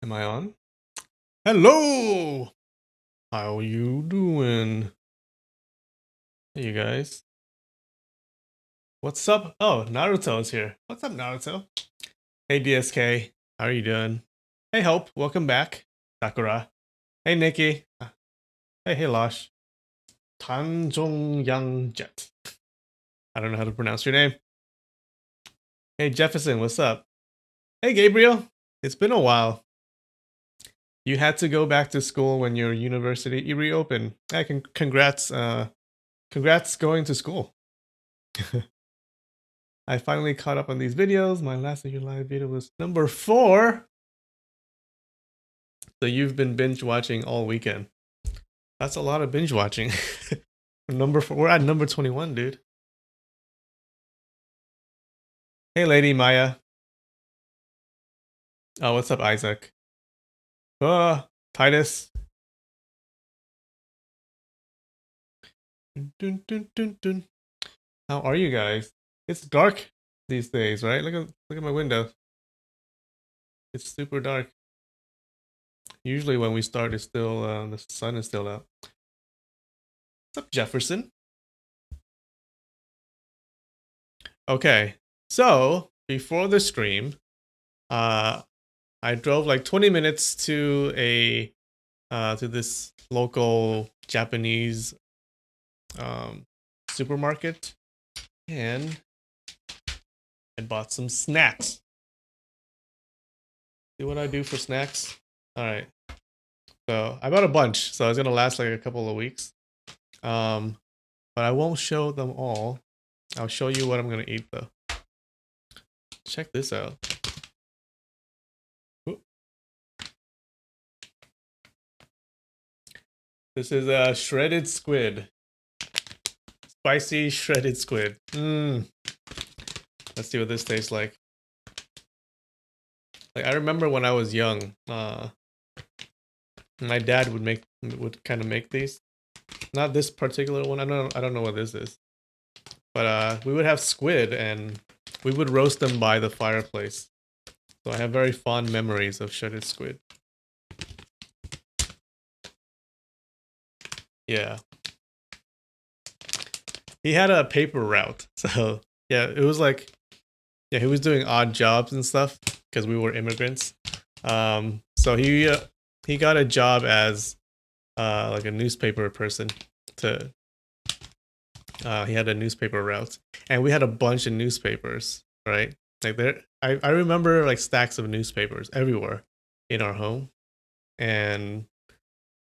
Am I on? Hello! How you doing? Hey, you guys. What's up? Oh, Naruto's here. What's up, Naruto? Hey, DSK. How are you doing? Hey, Hope. Welcome back. Sakura. Hey, Nikki. Hey, Losh. Tanjong Yang Jet. I don't know how to pronounce your name. Hey, Jefferson. What's up? Hey, Gabriel. It's been a while. You had to go back to school when your university reopened. Hey, congrats. Congrats going to school. I finally caught up on these videos. My last live video was number 4. So you've been binge watching all weekend. That's a lot of binge watching. Number 4. We're at number 21, dude. Hey, Lady Maya. Oh, what's up, Isaac? Titus. Dun, dun, dun, dun. How are you guys? It's dark these days, right? Look at my window. It's super dark. Usually when we start, it's still the sun is still out. What's up, Jefferson? Okay, so before the stream, I drove like 20 minutes to to this local Japanese supermarket, and I bought some snacks. See what I do for snacks? All right. So I bought a bunch, so it's gonna last like a couple of weeks. But I won't show them all. I'll show you what I'm gonna eat though. Check this out. Ooh. This is a shredded squid. Spicy shredded squid. Let's see what this tastes like. Like I remember when I was young, my dad would kind of make these. Not this particular one. I don't know what this is. But we would have squid and we would roast them by the fireplace. So I have very fond memories of shredded squid. Yeah. He had a paper route. So yeah, it was like, yeah, he was doing odd jobs and stuff because we were immigrants. So he got a job as like a newspaper person. To He had a newspaper route, and we had a bunch of newspapers, right? Like I remember like stacks of newspapers everywhere in our home, and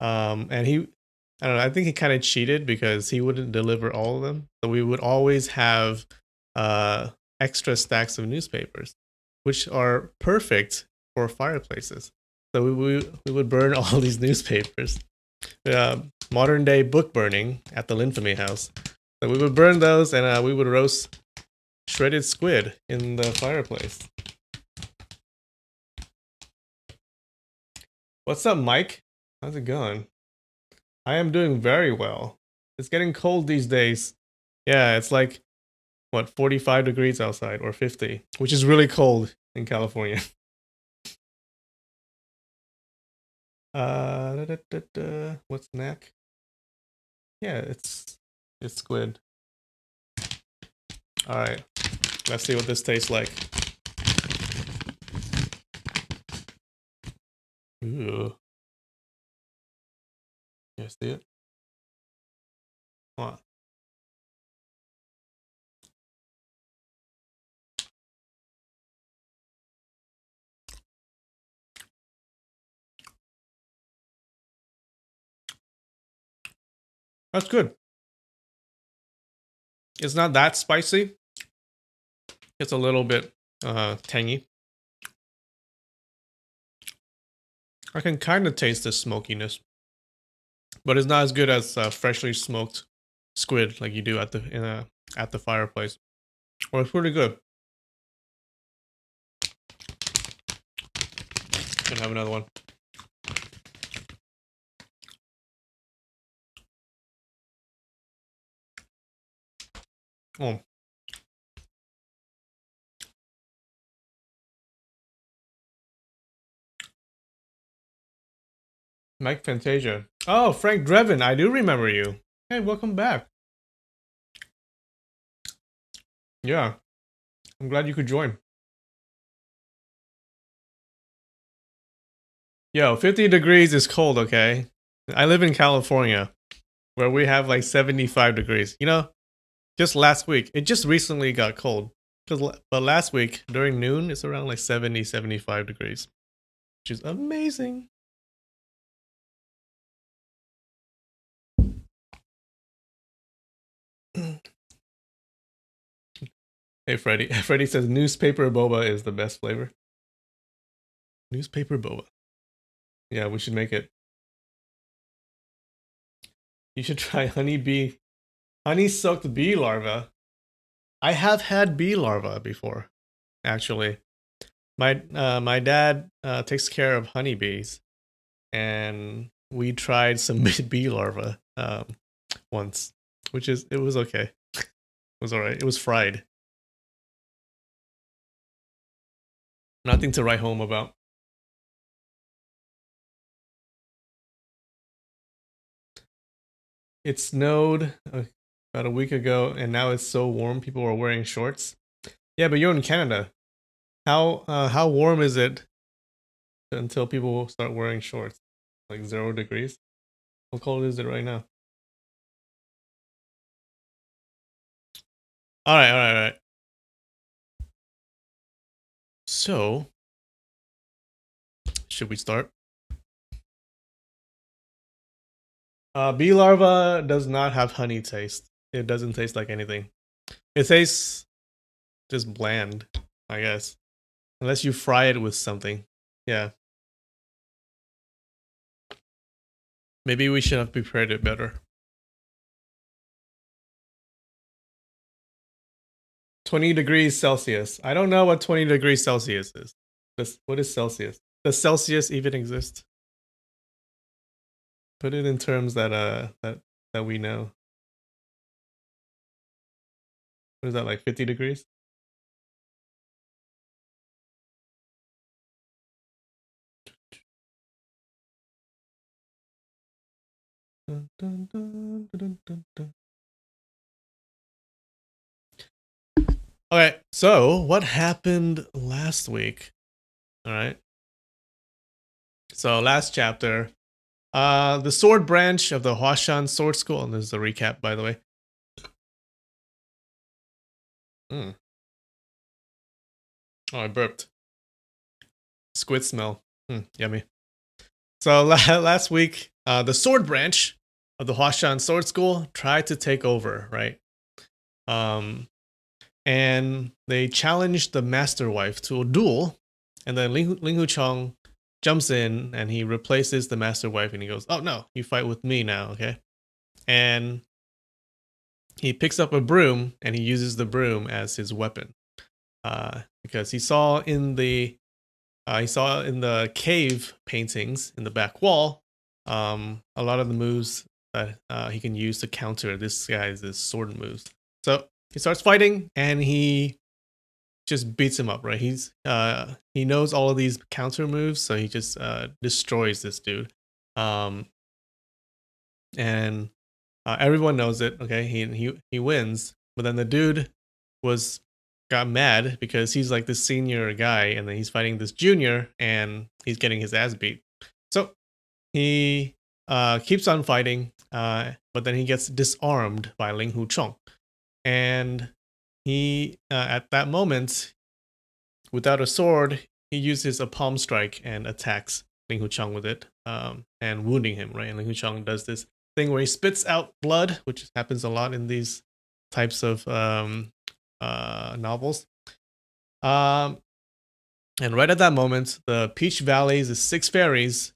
he, I don't know, I think he kind of cheated because he wouldn't deliver all of them, so we would always have uh extra stacks of newspapers, which are perfect for fireplaces. So we would burn all these newspapers. Modern day book burning at the Linfamy house. So we would burn those, and we would roast shredded squid in the fireplace. What's up, Mike? How's it going? I am doing very well. It's getting cold these days. Yeah, it's like, what, 45 degrees outside, or 50, which is really cold in California. What's neck? Yeah, it's squid. All right, let's see what this tastes like. Ooh. You see it? Come on. That's good. It's not that spicy. It's a little bit tangy. I can kind of taste the smokiness, but it's not as good as freshly smoked squid like you do at the fireplace. Well, it's pretty good. Can have another one. Oh. Mike Fantasia. Oh, Frank Drebin. I do remember you. Hey, welcome back. Yeah, I'm glad you could join. Yo, 50 degrees is cold, okay? I live in California where we have like 75 degrees. You know, just last week, it just recently got cold. But last week during noon, it's around like 70, 75 degrees, which is amazing. Hey, Freddie. Freddie says newspaper boba is the best flavor. Newspaper boba. Yeah, we should make it. You should try honey soaked bee larva. I have had bee larva before, actually. My dad takes care of honeybees, and we tried some bee larva once, it was okay. It was alright. It was fried. Nothing to write home about. It snowed about a week ago, and now it's so warm. People are wearing shorts. Yeah, but you're in Canada. How warm is it until people start wearing shorts? Like 0 degrees. How cold is it right now? All right, all right, all right. So, should we start? Bee larva does not have honey taste. It doesn't taste like anything. It tastes just bland, I guess. Unless you fry it with something. Yeah. Maybe we should have prepared it better. 20 degrees Celsius. I don't know what 20 degrees Celsius is. What is Celsius? Does Celsius even exist? Put it in terms that we know. What is that, like 50 degrees? Dun, dun, dun, dun, dun, dun. Okay, so what happened last week? All right. So last chapter, the sword branch of the Huashan Sword School, and this is a recap, by the way. Mm. Oh, I burped. Squid smell. Yummy. So last week, the sword branch of the Huashan Sword School tried to take over, right? And they challenged the master wife to a duel, and then Ling Huchong jumps in and he replaces the master wife, and he goes, "Oh no, you fight with me now, okay?" And he picks up a broom and he uses the broom as his weapon, because he saw in the cave paintings in the back wall, a lot of the moves that he can use to counter this guy's sword moves. So he starts fighting and he just beats him up, right? He knows all of these counter moves, so he just destroys this dude. And everyone knows it. Okay, he wins, but then the dude got mad because he's like this senior guy, and then he's fighting this junior, and he's getting his ass beat. So he keeps on fighting, but then he gets disarmed by Ling Huchong, and he at that moment, without a sword, he uses a palm strike and attacks Ling Huchong with it, and wounding him, right? And Ling Huchong does this thing where he spits out blood, which happens a lot in these types of novels. And right at that moment, the Peach Valley's the 6 fairies,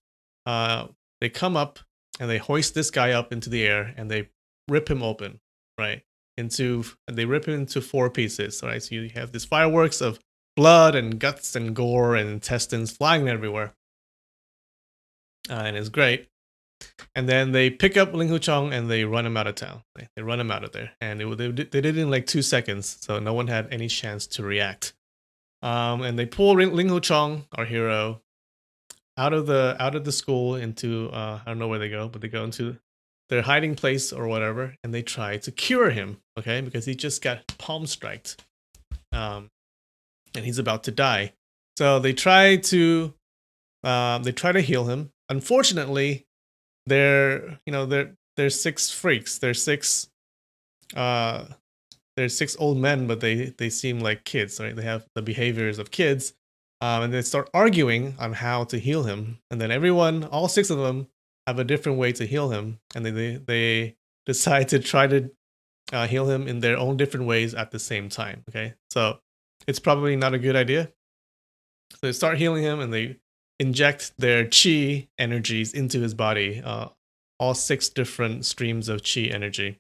they come up and they hoist this guy up into the air and they rip him open, right? They rip him into 4 pieces, right? So you have this fireworks of blood and guts and gore and intestines flying everywhere, and it's great. And then they pick up Ling Huchong and they run him out of town. They run him out of there, and they did it in like 2 seconds, so no one had any chance to react. And they pull Ling Huchong, our hero, out of the school into I don't know where they go, but they go into their hiding place or whatever, and they try to cure him. Okay, because he just got palm striked, and he's about to die. So they try to heal him. Unfortunately, they're six freaks. Uh they're six old men, but they seem like kids, right? They have the behaviors of kids, and they start arguing on how to heal him. And then all six of them, have a different way to heal him, and they decide to try to heal him in their own different ways at the same time. Okay, so it's probably not a good idea. So they start healing him, and they inject their chi energies into his body, all six different streams of chi energy.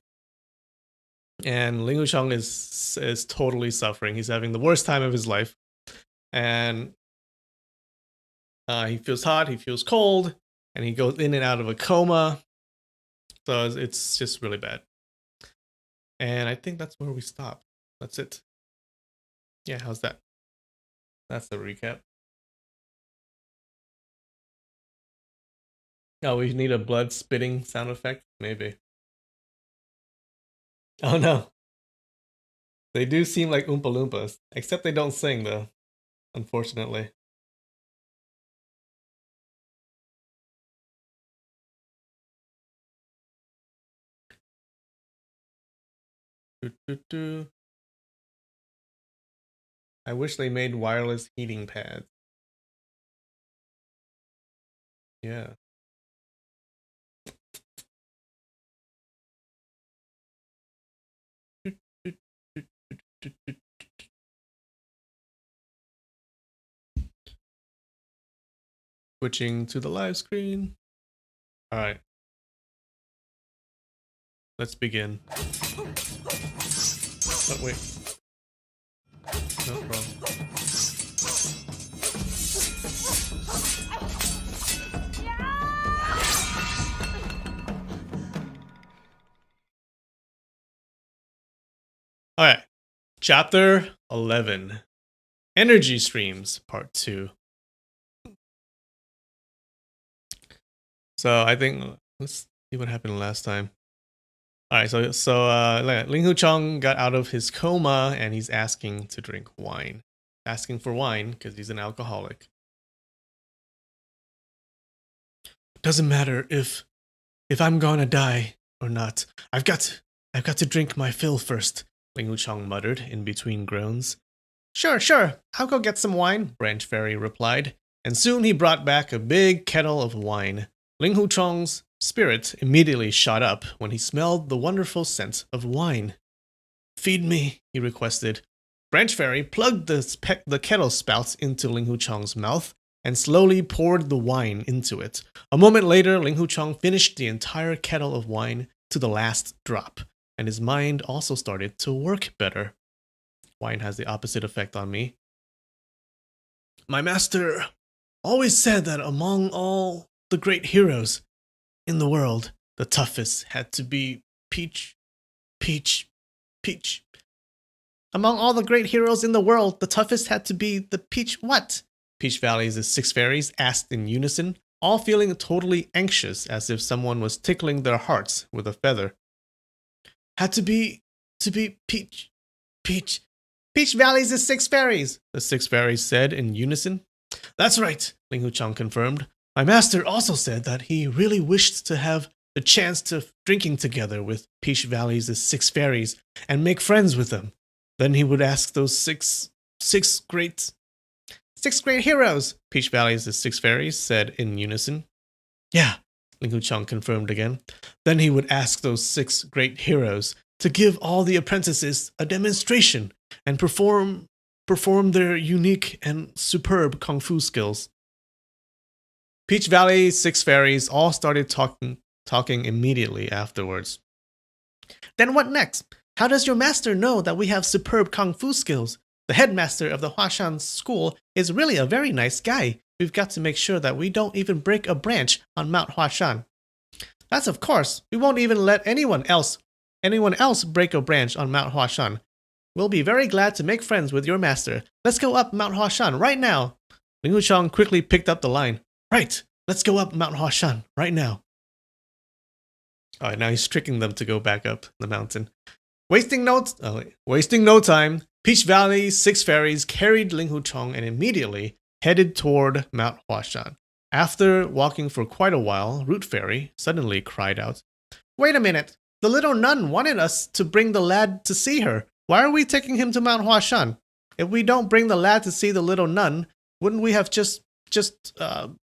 And Ling Wuchang is totally suffering. He's having the worst time of his life, and he feels hot, he feels cold, and he goes in and out of a coma. So it's just really bad. And I think that's where we stop. That's it. Yeah, how's that? That's the recap. Oh, we need a blood spitting sound effect? Maybe. Oh no. They do seem like Oompa Loompas, except they don't sing though, unfortunately. Doo, doo, doo. I wish they made wireless heating pads. Yeah. Switching to the live screen. All right. Let's begin. Oh, wait. No problem. All right. Chapter 11. Energy Streams, Part 2. So I think, let's see what happened last time. All right, so Ling Wuchang got out of his coma, and he's asking to drink wine. Asking for wine because he's an alcoholic. Doesn't matter if I'm gonna die or not. I've got to drink my fill first, Ling Wuchang muttered in between groans. Sure, I'll go get some wine, Branch Fairy replied, and soon he brought back a big kettle of wine. Ling Wuchang's spirit immediately shot up when he smelled the wonderful scent of wine. Feed me, he requested. Branch Fairy plugged the kettle spouts into Ling Wuchang's mouth and slowly poured the wine into it. A moment later, Ling Wuchang finished the entire kettle of wine to the last drop, and his mind also started to work better. Wine has the opposite effect on me. My master always said that among all the great heroes in the world, the toughest had to be Peach. Among all the great heroes in the world, the toughest had to be the Peach what? Peach Valley's six fairies asked in unison, all feeling totally anxious as if someone was tickling their hearts with a feather. Had to be Peach. Peach Valley's six fairies, the six fairies said in unison. That's right, Ling Wuchang confirmed. My master also said that he really wished to have the chance to drinking together with Peach Valley's six fairies and make friends with them. Then he would ask those six great heroes, Peach Valley's six fairies said in unison. Yeah, Ling Wuchang confirmed again. Then he would ask those six great heroes to give all the apprentices a demonstration and perform their unique and superb kung fu skills. Peach Valley's six fairies all started talking immediately afterwards. Then what next? How does your master know that we have superb kung fu skills? The headmaster of the Huashan school is really a very nice guy. We've got to make sure that we don't even break a branch on Mount Huashan. That's of course. We won't even let anyone else break a branch on Mount Huashan. We'll be very glad to make friends with your master. Let's go up Mount Huashan right now. Ling Wuchang quickly picked up the line. Right, let's go up Mount Huashan right now. All right, now he's tricking them to go back up the mountain. Wasting no time, Peach Valley's 6 fairies carried Ling Huchong and immediately headed toward Mount Huashan. After walking for quite a while, Root Fairy suddenly cried out, "Wait a minute! The little nun wanted us to bring the lad to see her. Why are we taking him to Mount Huashan? If we don't bring the lad to see the little nun, wouldn't we have just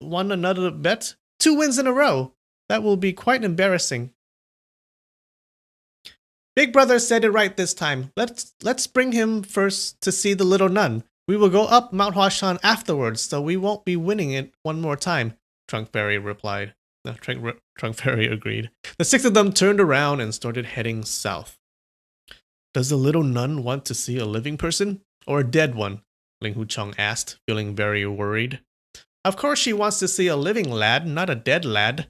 won another bet? 2 wins in a row. That will be quite embarrassing." "Big brother said it right this time. Let's bring him first to see the little nun. We will go up Mount Huashan afterwards, so we won't be winning it one more time," Trunk Fairy replied. No, Trunk Fairy agreed. The 6 of them turned around and started heading south. "Does the little nun want to see a living person or a dead one?" Ling Huchong asked, feeling very worried. "Of course she wants to see a living lad, not a dead lad,"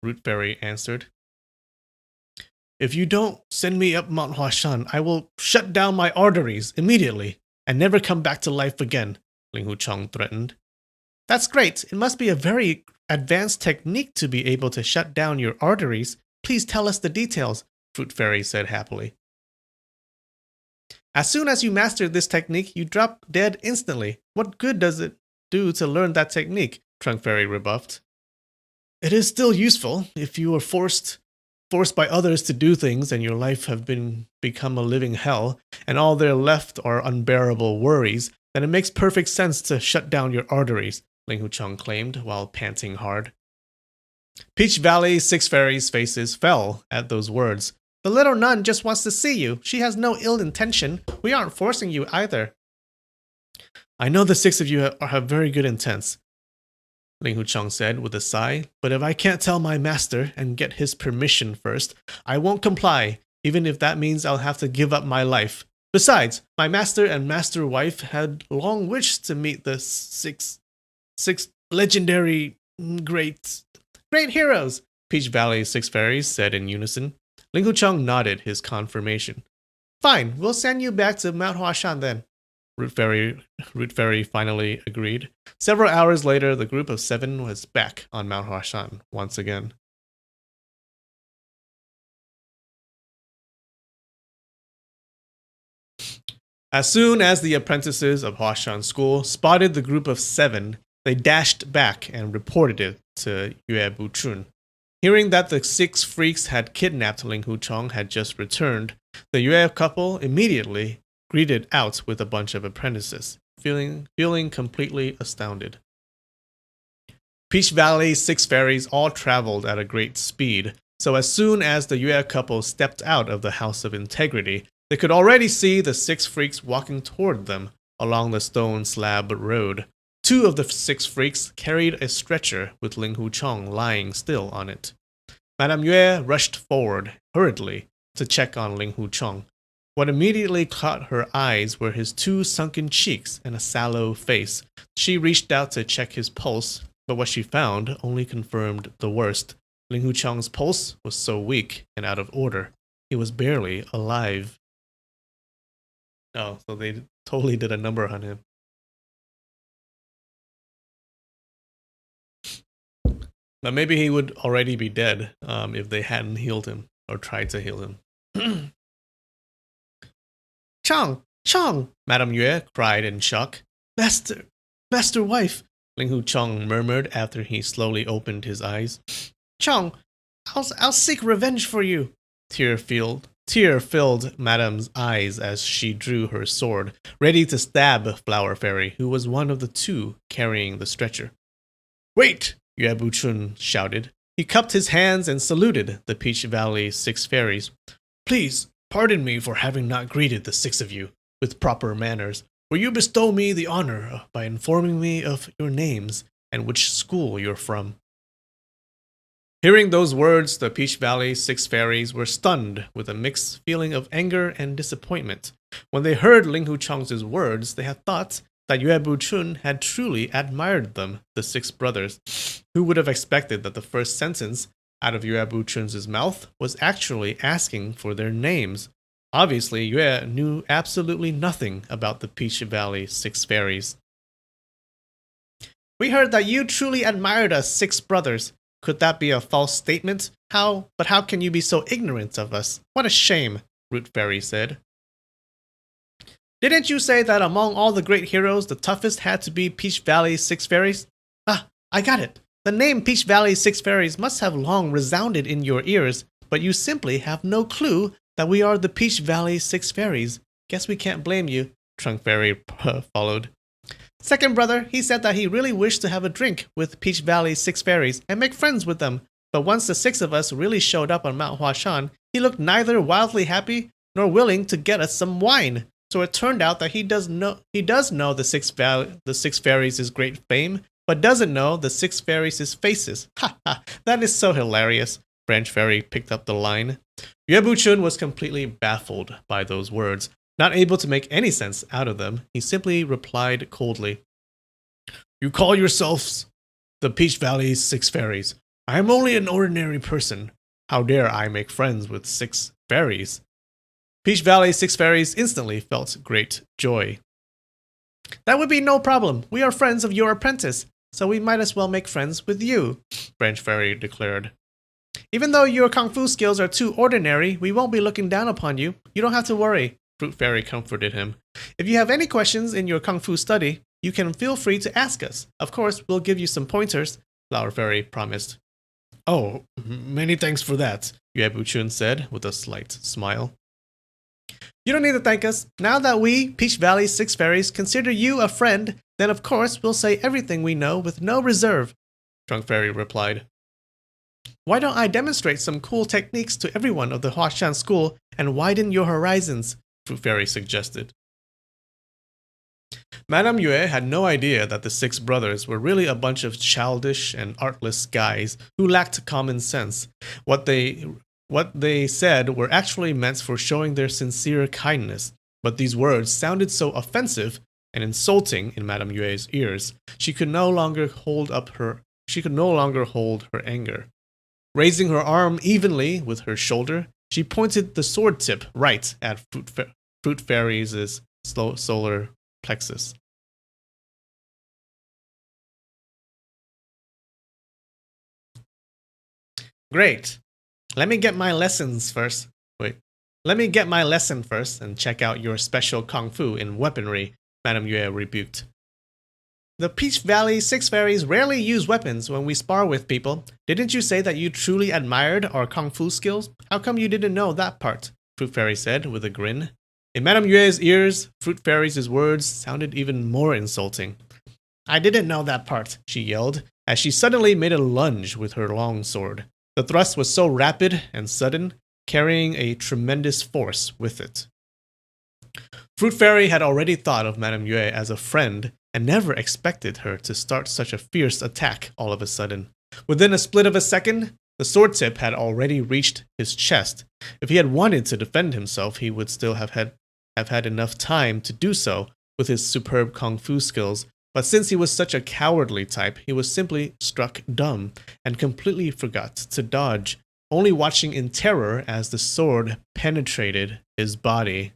Root Fairy answered. "If you don't send me up Mount Huashan, I will shut down my arteries immediately and never come back to life again," Ling Huchong threatened. "That's great. It must be a very advanced technique to be able to shut down your arteries. Please tell us the details," Fruit Fairy said happily. "As soon as you master this technique, you drop dead instantly. What good does it do to learn that technique?" Trunk Fairy rebuffed. "It is still useful if you are forced by others to do things and your life have become a living hell and all there left are unbearable worries, then it makes perfect sense to shut down your arteries," Ling Huchong claimed while panting hard. Peach Valley's 6 fairies' faces fell at those words. "The little nun just wants to see you. She has no ill intention. We aren't forcing you either." "I know the 6 of you have very good intents," Ling Huchong said with a sigh, "but if I can't tell my master and get his permission first, I won't comply, even if that means I'll have to give up my life. Besides, my master and master wife had long wished to meet the six legendary great heroes," Peach Valley's 6 fairies said in unison. Ling Huchong nodded his confirmation. "Fine, we'll send you back to Mount Huashan then," Root Fairy finally agreed. Several hours later, the group of 7 was back on Mount Huashan once again. As soon as the apprentices of Huashan School spotted the group of 7, they dashed back and reported it to Yue Buchun. Hearing that the 6 freaks had kidnapped Ling Huchong had just returned, the Yue couple immediately greeted out with a bunch of apprentices, feeling completely astounded. Peach Valley's 6 fairies all traveled at a great speed, so as soon as the Yue couple stepped out of the House of Integrity, they could already see the 6 freaks walking toward them along the stone slab road. 2 of the 6 freaks carried a stretcher with Ling Huchong lying still on it. Madame Yue rushed forward hurriedly to check on Ling Huchong. What immediately caught her eyes were his 2 sunken cheeks and a sallow face. She reached out to check his pulse, but what she found only confirmed the worst. Ling Huchong's pulse was so weak and out of order. He was barely alive. Oh, so they totally did a number on him. But maybe he would already be dead if they hadn't healed him or tried to heal him. Chong! Madame Yue cried in shock. Master wife, Ling Huchong murmured after he slowly opened his eyes. "Chong, I'll seek revenge for you." Tear filled Madame's eyes as she drew her sword, ready to stab Flower Fairy, who was one of the 2 carrying the stretcher. "Wait!" Yue Buchun shouted. He cupped his hands and saluted the Peach Valley 6 fairies. "Please, pardon me for having not greeted the 6 of you with proper manners. Will you bestow me the honor by informing me of your names and which school you're from?" Hearing those words, the Peach Valley 6 fairies were stunned with a mixed feeling of anger and disappointment. When they heard Ling Huchong's words, they had thought that Yue Buchun had truly admired them, the 6 brothers. Who would have expected that the first sentence out of Yue Buchun's mouth was actually asking for their names? Obviously, Yue knew absolutely nothing about the Peach Valley 6 fairies. We heard that you truly admired us 6 brothers. Could that be a false statement? But how can you be so ignorant of us? What a shame, Root Fairy said. Didn't you say that among all the great heroes, the toughest had to be Peach Valley's 6 fairies? Ah, I got it. The name Peach Valley's 6 fairies must have long resounded in your ears, but you simply have no clue that we are the Peach Valley 6 fairies. Guess we can't blame you, Trunk Fairy followed. Second brother, he said that he really wished to have a drink with Peach Valley's 6 fairies and make friends with them, but once the 6 of us really showed up on Mount Huashan, he looked neither wildly happy nor willing to get us some wine. So it turned out that he does know the 6 fairies' great fame, but doesn't know the 6 fairies' faces. Ha ha! That is so hilarious. Branch Fairy picked up the line. Yuebuchun was completely baffled by those words, not able to make any sense out of them. He simply replied coldly, "You call yourselves the Peach Valley's 6 fairies. I am only an ordinary person. How dare I make friends with 6 fairies?" Peach Valley's 6 fairies instantly felt great joy. "That would be no problem. We are friends of your apprentice, so we might as well make friends with you," Branch Fairy declared. "Even though your kung fu skills are too ordinary, we won't be looking down upon you. You don't have to worry," Fruit Fairy comforted him. "If you have any questions in your kung fu study, you can feel free to ask us. Of course, we'll give you some pointers," Flower Fairy promised. "Oh, many thanks for that," Yuebuchun said with a slight smile. "You don't need to thank us. Now that we, Peach Valley's 6 fairies, consider you a friend, then of course we'll say everything we know with no reserve," Trunk Fairy replied. "Why don't I demonstrate some cool techniques to everyone of the Huashan school and widen your horizons?" Fruit Fairy suggested. Madame Yue had no idea that the 6 brothers were really a bunch of childish and artless guys who lacked common sense. What they said were actually meant for showing their sincere kindness, but these words sounded so offensive and insulting in Madame Yue's ears, she could no longer hold her anger. Raising her arm evenly with her shoulder, she pointed the sword tip right at Fruit Fairy's solar plexus. "Great. Let me get my lesson first and check out your special kung fu in weaponry," Madame Yue rebuked. "The Peach Valley 6 fairies rarely use weapons when we spar with people. Didn't you say that you truly admired our kung fu skills? How come you didn't know that part?" Fruit Fairy said with a grin. In Madame Yue's ears, Fruit Fairy's words sounded even more insulting. "I didn't know that part," she yelled, as she suddenly made a lunge with her long sword. The thrust was so rapid and sudden, carrying a tremendous force with it. Fruit Fairy had already thought of Madame Yue as a friend and never expected her to start such a fierce attack all of a sudden. Within a split of a second, the sword tip had already reached his chest. If he had wanted to defend himself, he would still have had enough time to do so with his superb kung fu skills, but since he was such a cowardly type, he was simply struck dumb and completely forgot to dodge, only watching in terror as the sword penetrated his body.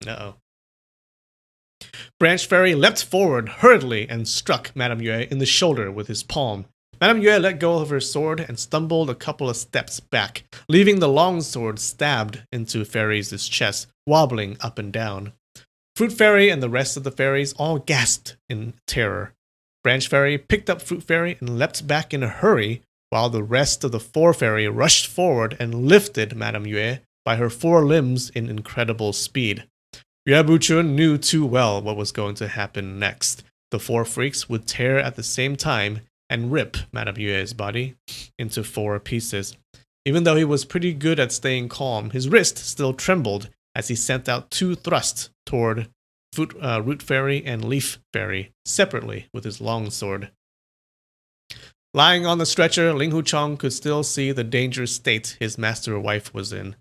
Uh-oh. Branch Fairy leapt forward hurriedly and struck Madame Yue in the shoulder with his palm. Madame Yue let go of her sword and stumbled a couple of steps back, leaving the long sword stabbed into Fairy's chest, wobbling up and down. Fruit Fairy and the rest of the fairies all gasped in terror. Branch Fairy picked up Fruit Fairy and leapt back in a hurry, while the rest of the 4 fairy rushed forward and lifted Madame Yue by her 4 limbs in incredible speed. Yuebuchun knew too well what was going to happen next. The 4 freaks would tear at the same time and rip Madame Yue's body into 4 pieces. Even though he was pretty good at staying calm, his wrist still trembled as he sent out 2 thrusts toward Root Fairy and Leaf Fairy separately with his long sword. Lying on the stretcher, Ling Huchong could still see the dangerous state his master wife was in.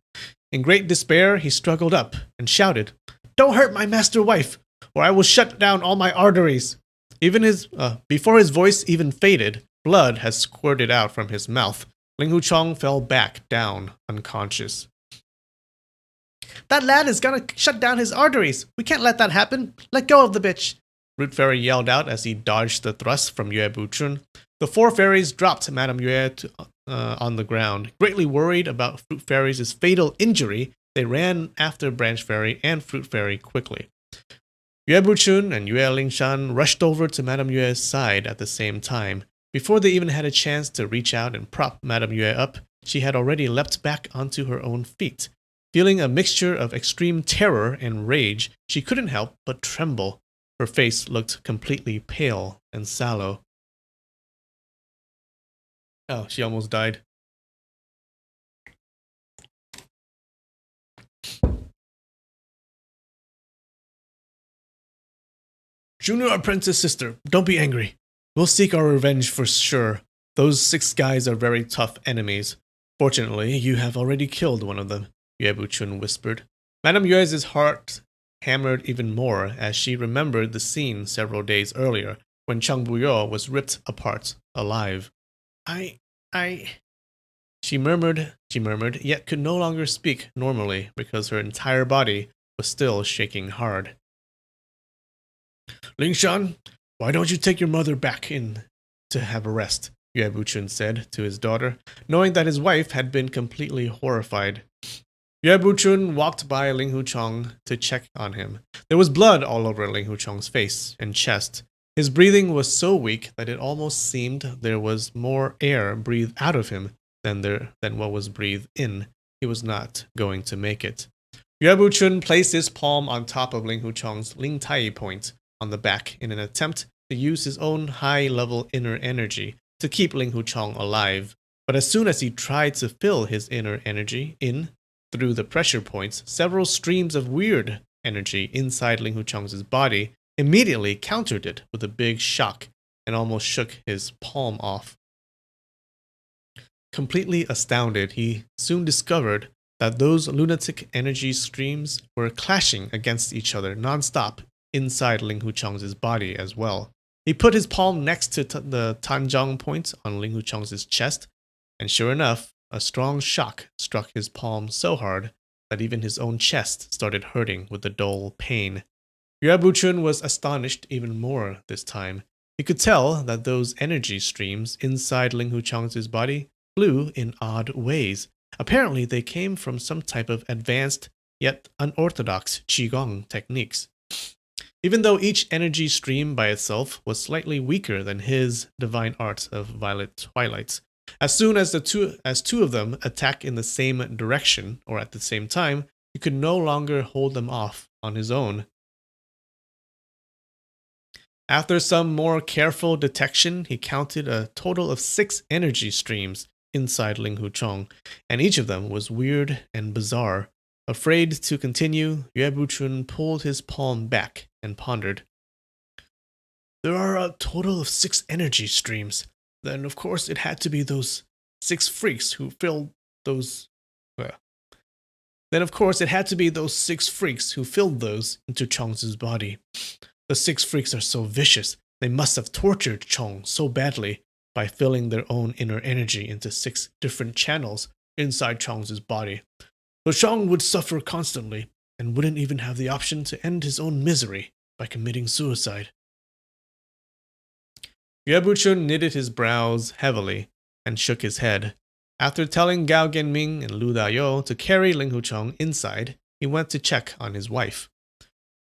In great despair, he struggled up and shouted, "Don't hurt my master wife, or I will shut down all my arteries." Before his voice even faded, blood had squirted out from his mouth. Ling Huchong fell back down, unconscious. "That lad is gonna shut down his arteries. We can't let that happen. Let go of the bitch," Root Fairy yelled out as he dodged the thrust from Yue Buchun. The four fairies dropped Madame Yue on the ground. Greatly worried about Fruit Fairy's fatal injury, they ran after Branch Fairy and Fruit Fairy quickly. Yue Buchun and Yue Lingshan rushed over to Madame Yue's side at the same time. Before they even had a chance to reach out and prop Madame Yue up, she had already leapt back onto her own feet. Feeling a mixture of extreme terror and rage, she couldn't help but tremble. Her face looked completely pale and sallow. Oh, she almost died. Junior Apprentice Sister, don't be angry. We'll seek our revenge for sure. Those 6 guys are very tough enemies. Fortunately, you have already killed one of them, Yue Buchun whispered. Madame Yue's heart hammered even more as she remembered the scene several days earlier when Chang Buyo was ripped apart alive. She murmured, yet could no longer speak normally because her entire body was still shaking hard. Lingshan, why don't you take your mother back in to have a rest? Yue Buchun said to his daughter, knowing that his wife had been completely horrified. Yue Buchun walked by Ling Huchong to check on him. There was blood all over Ling Huchong's face and chest. His breathing was so weak that it almost seemed there was more air breathed out of him than what was breathed in. He was not going to make it. Yue Buchun placed his palm on top of Ling Huchong's Ling Tai point on the back in an attempt to use his own high-level inner energy to keep Ling Huchong alive. But as soon as he tried to fill his inner energy in through the pressure points, several streams of weird energy inside Ling Huchong's body immediately countered it with a big shock and almost shook his palm off. Completely astounded, he soon discovered that those lunatic energy streams were clashing against each other non-stop inside Ling Huchong's body as well. He put his palm next to the Tanzhong point on Ling Huchong's chest, and sure enough, a strong shock struck his palm so hard that even his own chest started hurting with a dull pain. Yue Buchun was astonished even more this time. He could tell that those energy streams inside Ling Huchong's body flew in odd ways. Apparently, they came from some type of advanced yet unorthodox Qigong techniques. Even though each energy stream by itself was slightly weaker than his divine art of violet twilights, as soon as two of them attack in the same direction or at the same time, he could no longer hold them off on his own. After some more careful detection, he counted a total of 6 energy streams inside Ling Huchong, and each of them was weird and bizarre. Afraid to continue, Yue Buchun pulled his palm back and pondered. There are a total of 6 energy streams. Then, of course, it had to be those 6 freaks who filled those... into Chong's body. The 6 freaks are so vicious, they must have tortured Chong so badly by filling their own inner energy into 6 different channels inside Chong's body. So Chong would suffer constantly and wouldn't even have the option to end his own misery by committing suicide. Yue Buchun knitted his brows heavily and shook his head. After telling Gao Genming and Lu Dayou to carry Ling Huchong inside, he went to check on his wife.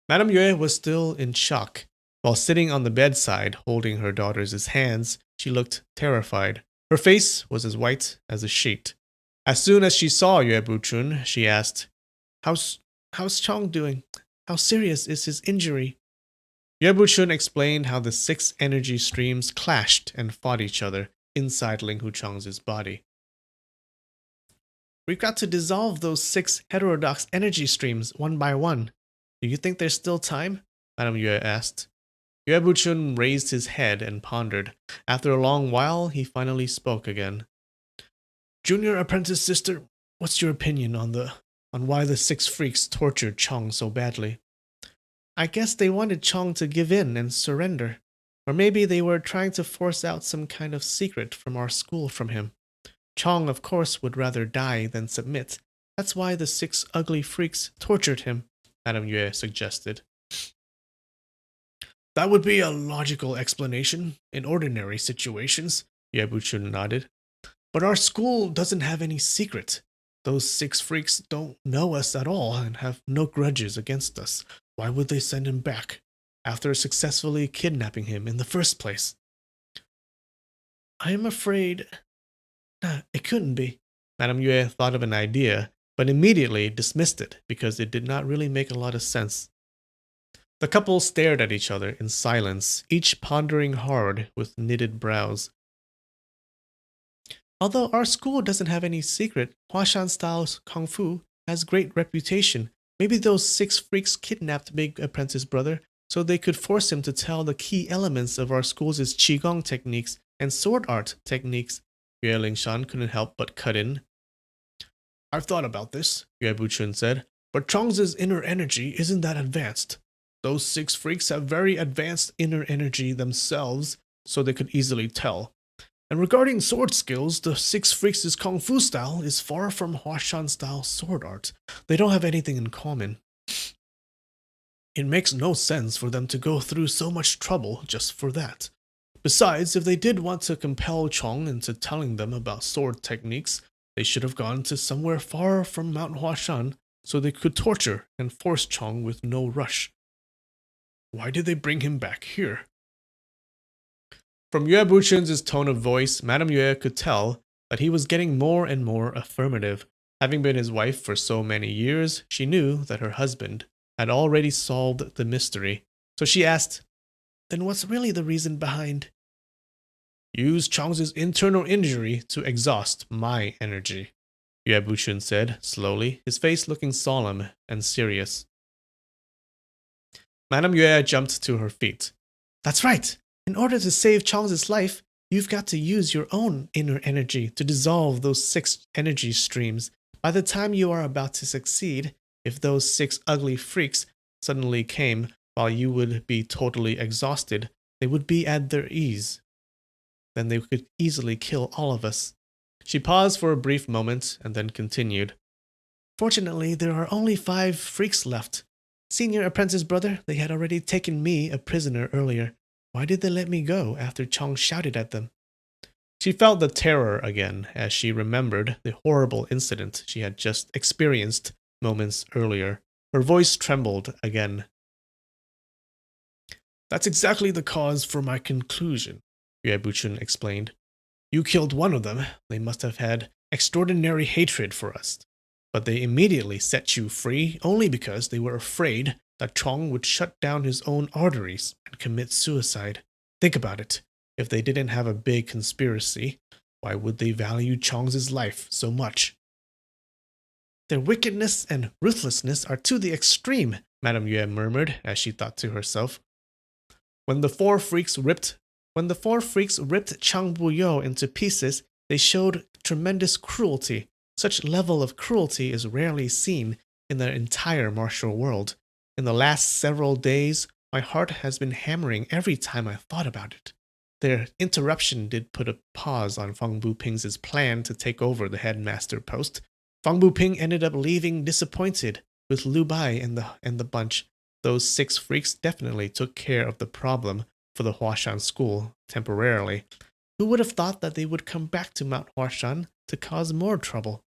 Madame Yue was still in shock. While sitting on the bedside holding her daughter's hands, she looked terrified. Her face was as white as a sheet. As soon as she saw Yue Buchun, she asked, How's Chong doing? How serious is his injury? Yue Buchun explained how the 6 energy streams clashed and fought each other inside Ling Huchong's body. We've got to dissolve those 6 heterodox energy streams one by one. Do you think there's still time? Madame Yue asked. Yue Buchun raised his head and pondered. After a long while, he finally spoke again. Junior Apprentice Sister, what's your opinion on why the 6 freaks tortured Chong so badly? I guess they wanted Chong to give in and surrender. Or maybe they were trying to force out some kind of secret from our school from him. Chong, of course, would rather die than submit. That's why the 6 ugly freaks tortured him, Madame Yue suggested. That would be a logical explanation in ordinary situations, Yue Buchun nodded. But our school doesn't have any secret. Those 6 freaks don't know us at all and have no grudges against us. Why would they send him back after successfully kidnapping him in the first place? I am afraid it couldn't be. Madame Yue thought of an idea, but immediately dismissed it because it did not really make a lot of sense. The couple stared at each other in silence, each pondering hard with knitted brows. Although our school doesn't have any secret, Huashan-style Kung Fu has great reputation. Maybe those 6 freaks kidnapped Big Apprentice Brother so they could force him to tell the key elements of our school's Qigong techniques and sword art techniques. Yue Lingshan couldn't help but cut in. I've thought about this, Yue Buchun said, but Chong's inner energy isn't that advanced. Those 6 freaks have very advanced inner energy themselves, so they could easily tell. And regarding sword skills, the 6 freaks' Kung Fu style is far from Huashan-style sword art. They don't have anything in common. It makes no sense for them to go through so much trouble just for that. Besides, if they did want to compel Chong into telling them about sword techniques, they should have gone to somewhere far from Mount Huashan so they could torture and force Chong with no rush. Why did they bring him back here? From Yue Buchun's tone of voice, Madame Yue could tell that he was getting more and more affirmative. Having been his wife for so many years, she knew that her husband had already solved the mystery. So she asked, then what's really the reason behind? Use Chong's internal injury to exhaust my energy, Yue Buchun said slowly, his face looking solemn and serious. Madame Yue jumped to her feet. That's right. In order to save Chong's life, you've got to use your own inner energy to dissolve those 6 energy streams. By the time you are about to succeed, if those 6 ugly freaks suddenly came while you would be totally exhausted, they would be at their ease. Then they could easily kill all of us. She paused for a brief moment and then continued. Fortunately, there are only 5 freaks left. Senior Apprentice Brother, they had already taken me a prisoner earlier. Why did they let me go after Chong shouted at them? She felt the terror again as she remembered the horrible incident she had just experienced moments earlier. Her voice trembled again. That's exactly the cause for my conclusion, Yue Buchun explained. You killed one of them. They must have had extraordinary hatred for us. But they immediately set you free only because they were afraid that Chong would shut down his own arteries and commit suicide. Think about it. If they didn't have a big conspiracy, why would they value Chong's life so much? Their wickedness and ruthlessness are to the extreme, Madame Yue murmured as she thought to herself. When the four freaks ripped Chang Buyo into pieces, they showed tremendous cruelty. Such level of cruelty is rarely seen in the entire martial world. In the last several days, my heart has been hammering every time I thought about it. Their interruption did put a pause on Fang Buping's plan to take over the headmaster post. Fang Buping ended up leaving disappointed with Lu Bai and the bunch. Those 6 freaks definitely took care of the problem for the Huashan school temporarily. Who would have thought that they would come back to Mount Huashan to cause more trouble?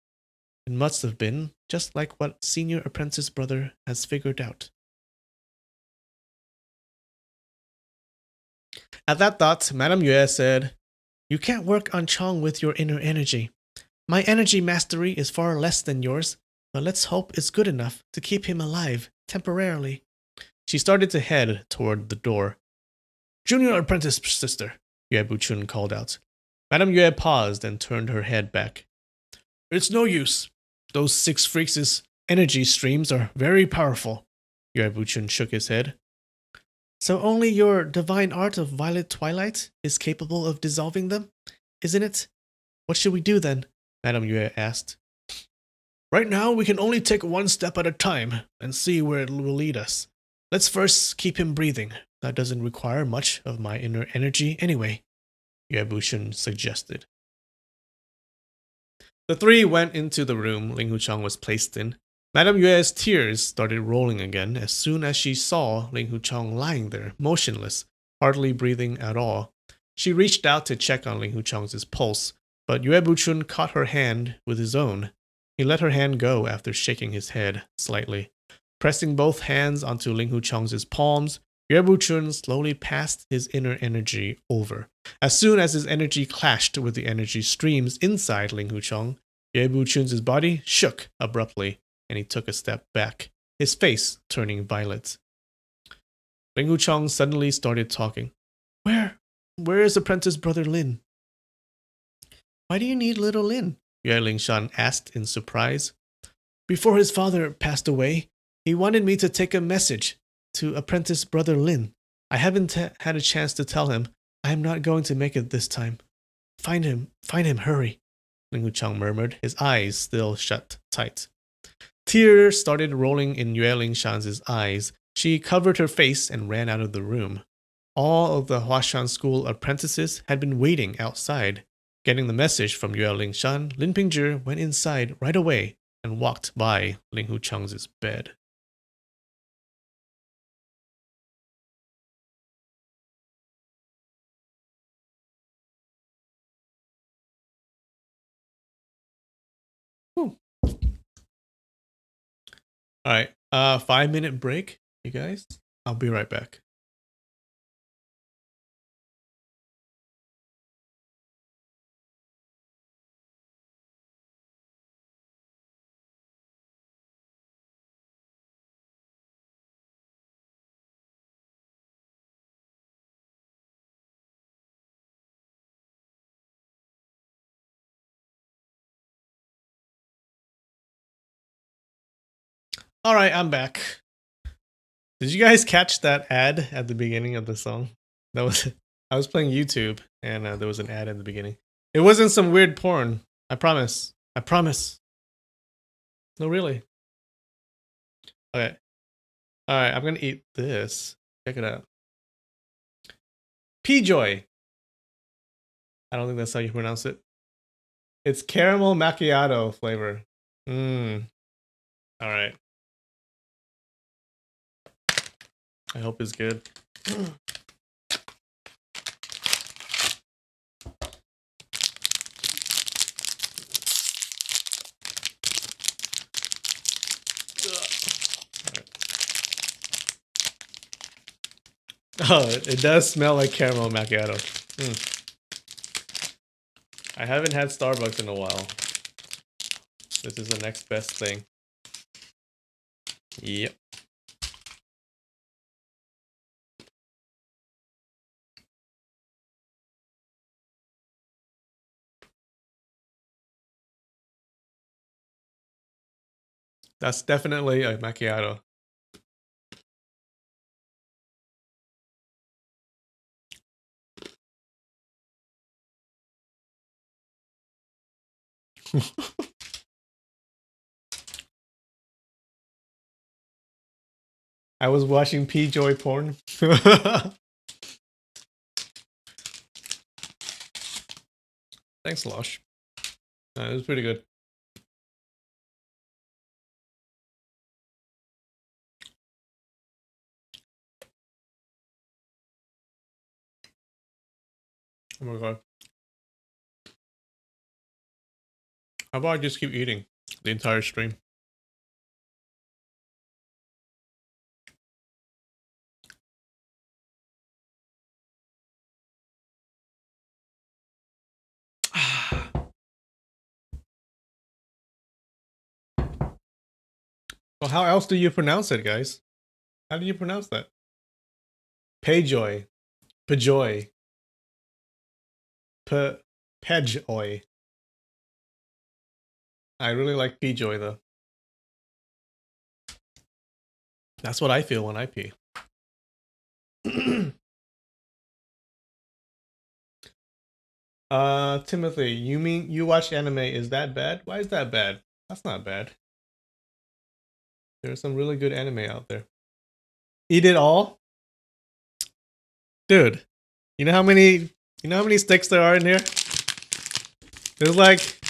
It must have been just like what Senior Apprentice Brother has figured out. At that thought, Madame Yue said, You can't work on Chong with your inner energy. My energy mastery is far less than yours, but let's hope it's good enough to keep him alive, temporarily. She started to head toward the door. Junior Apprentice Sister, Yue Buchun called out. Madame Yue paused and turned her head back. It's no use. Those 6 freaks' energy streams are very powerful. Yue Buchun shook his head. So only your divine art of violet twilight is capable of dissolving them, isn't it? What should we do then? Madame Yue asked. Right now we can only take one step at a time and see where it will lead us. Let's first keep him breathing. That doesn't require much of my inner energy anyway, Yue Buchun suggested. The 3 went into the room Ling Huchang was placed in. Madame Yue's tears started rolling again as soon as she saw Ling Huchong lying there, motionless, hardly breathing at all. She reached out to check on Ling Huchong's pulse, but Yue Buchun caught her hand with his own. He let her hand go after shaking his head slightly. Pressing both hands onto Ling Huchong's palms, Yue Buchun slowly passed his inner energy over. As soon as his energy clashed with the energy streams inside Ling Huchong, Yue Buchun's body shook abruptly, and he took a step back, his face turning violet. Ling Huchong suddenly started talking. Where is apprentice brother Lin? Why do you need little Lin? Yue Lingshan asked in surprise. Before his father passed away, he wanted me to take a message to apprentice brother Lin. I haven't had a chance to tell him. I am not going to make it this time. Find him, hurry, Ling Huchong murmured, his eyes still shut tight. Tears started rolling in Yue Lingshan's eyes. She covered her face and ran out of the room. All of the Huashan School apprentices had been waiting outside. Getting the message from Yue Lingshan, Lin Pingzhi went inside right away and walked by Ling Huchong's bed. Alright, 5-minute break, you guys. I'll be right back. Alright, I'm back. Did you guys catch that ad at the beginning of the song? I was playing YouTube and there was an ad in the beginning. It wasn't some weird porn. I promise. No, really. Okay. Alright, I'm gonna eat this. Check it out. P-Joy. I don't think that's how you pronounce it. It's caramel macchiato flavor. Alright. I hope it's good. Oh, it does smell like caramel macchiato. I haven't had Starbucks in a while. This is the next best thing. Yep. That's definitely a macchiato. I was watching P-Joy porn. Thanks, Losh. It was pretty good. Oh my god. How about I just keep eating the entire stream? Well, how else do you pronounce it, guys? How do you pronounce that? Payjoy. Pajoy. Pejjoy. I really like P-Joy though. That's what I feel when I pee. Timothy, you mean you watch anime? Is that bad? Why is that bad? That's not bad. There's some really good anime out there. Eat it all? Dude, you know how many sticks there are in here? There's like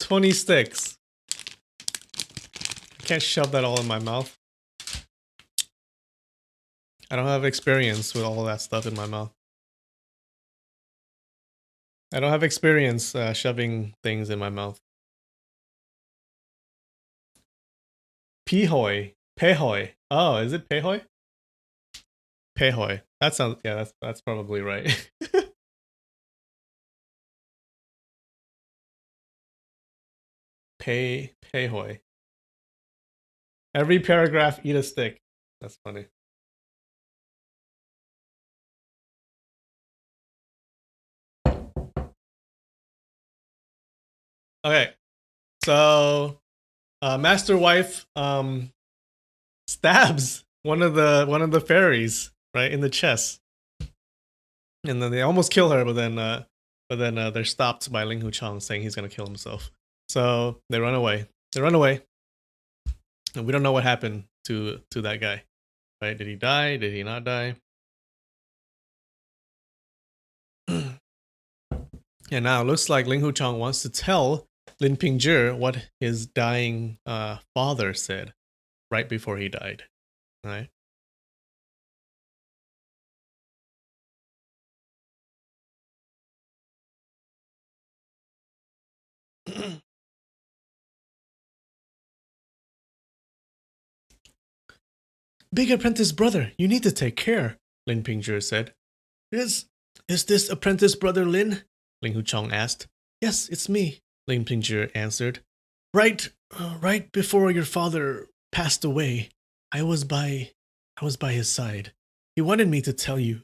20 sticks. Can't shove that all in my mouth. I don't have experience with all that stuff in my mouth. I don't have experience shoving things in my mouth. Pihoy. Pehoy. Oh, is it pehoy? Pehoy. That sounds, yeah, that's probably right. Pehoy. Every paragraph, eat a stick. That's funny. Okay, so Master Wife stabs one of the fairies right in the chest, and then they almost kill her, but then they're stopped by Ling Hu Chong saying he's gonna kill himself. So they run away. And we don't know what happened to that guy. Right? Did he die? Did he not die? And now it looks like Ling Hu Chong wants to tell Lin Pingzhi what his dying father said right before he died. Right? Big apprentice brother, you need to take care, Lin Pingzhi said. Is this apprentice brother Lin? Ling Hu Chong asked. Yes, it's me, Lin Pingzhi answered. Right before your father passed away, I was by his side. He wanted me to tell you.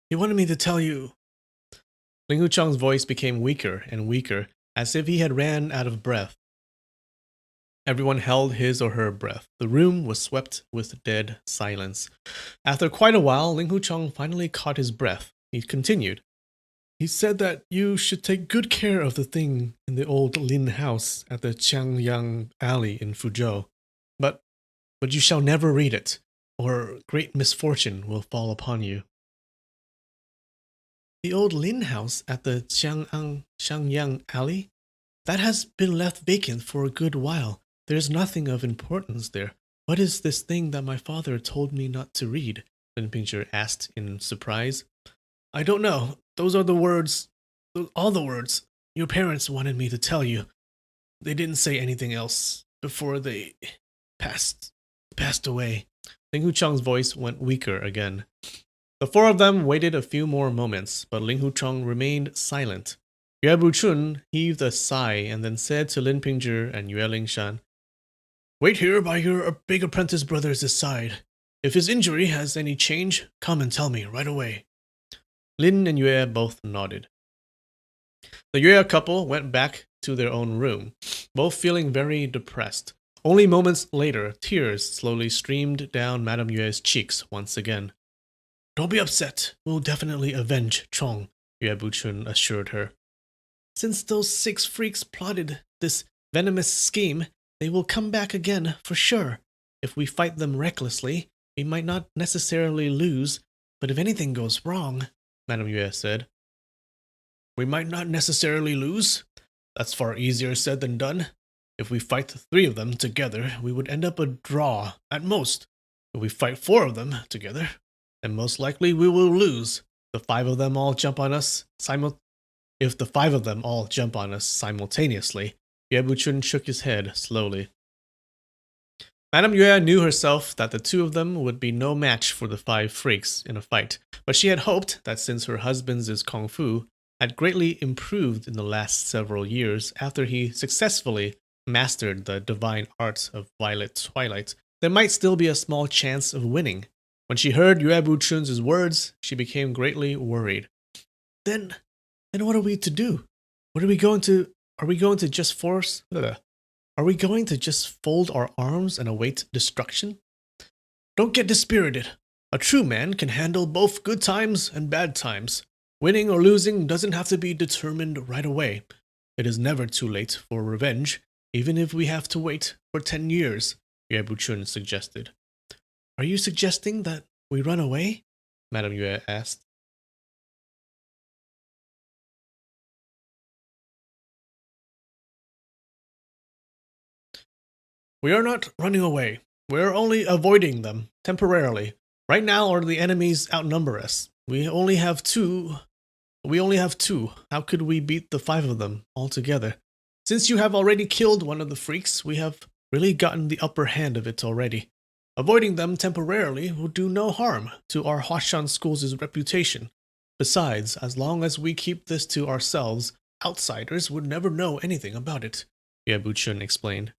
He wanted me to tell you. Ling Hu Chong's voice became weaker and weaker, as if he had ran out of breath. Everyone held his or her breath. The room was swept with dead silence. After quite a while, Ling Hu Chong finally caught his breath. He continued. He said that you should take good care of the thing in the old Lin house at the Qiangyang Alley in Fuzhou. But you shall never read it, or great misfortune will fall upon you. The old Lin house at the Qiangyang Alley? That has been left vacant for a good while. There's nothing of importance there. What is this thing that my father told me not to read? Lin Pingzhi asked in surprise. I don't know. Those are the words, all the words your parents wanted me to tell you. They didn't say anything else before they passed away. Ling Hu Chong's voice went weaker again. The four of them waited a few more moments, but Ling Hu Chong remained silent. Yue Buchun heaved a sigh and then said to Lin Pingzhi and Yue Lingshan, Wait here by your big apprentice brother's side. If his injury has any change, come and tell me right away. Lin and Yue both nodded. The Yue couple went back to their own room, both feeling very depressed. Only moments later, tears slowly streamed down Madame Yue's cheeks once again. Don't be upset. We'll definitely avenge Chong, Yue Buchun assured her. Since those 6 freaks plotted this venomous scheme, they will come back again for sure. If we fight them recklessly, we might not necessarily lose, but if anything goes wrong, Madame Yue said. We might not necessarily lose? That's far easier said than done. If we fight the 3 of them together, we would end up a draw, at most. If we fight 4 of them together, then most likely we will lose. The 5 of them all jump on us If the 5 of them all jump on us simultaneously, Yue Buchun shook his head slowly. Madame Yue knew herself that the 2 of them would be no match for the 5 freaks in a fight, but she had hoped that since her husband's kung fu had greatly improved in the last several years after he successfully mastered the divine art of Violet Twilight, there might still be a small chance of winning. When she heard Yue Buchun's words, she became greatly worried. Then what are we to do? Are we going to just Are we going to just fold our arms and await destruction? Don't get dispirited. A true man can handle both good times and bad times. Winning or losing doesn't have to be determined right away. It is never too late for revenge, even if we have to wait for 10 years, Yue Buchun suggested. Are you suggesting that we run away? Madame Yue asked. We are not running away. We are only avoiding them temporarily. Right now, or the enemies outnumber us. We only have two. How could we beat the five of them all together? Since you have already killed one of the freaks, we have really gotten the upper hand of it already. Avoiding them temporarily will do no harm to our Huashan school's reputation. Besides, as long as we keep this to ourselves, outsiders would never know anything about it, Yue Buchun explained.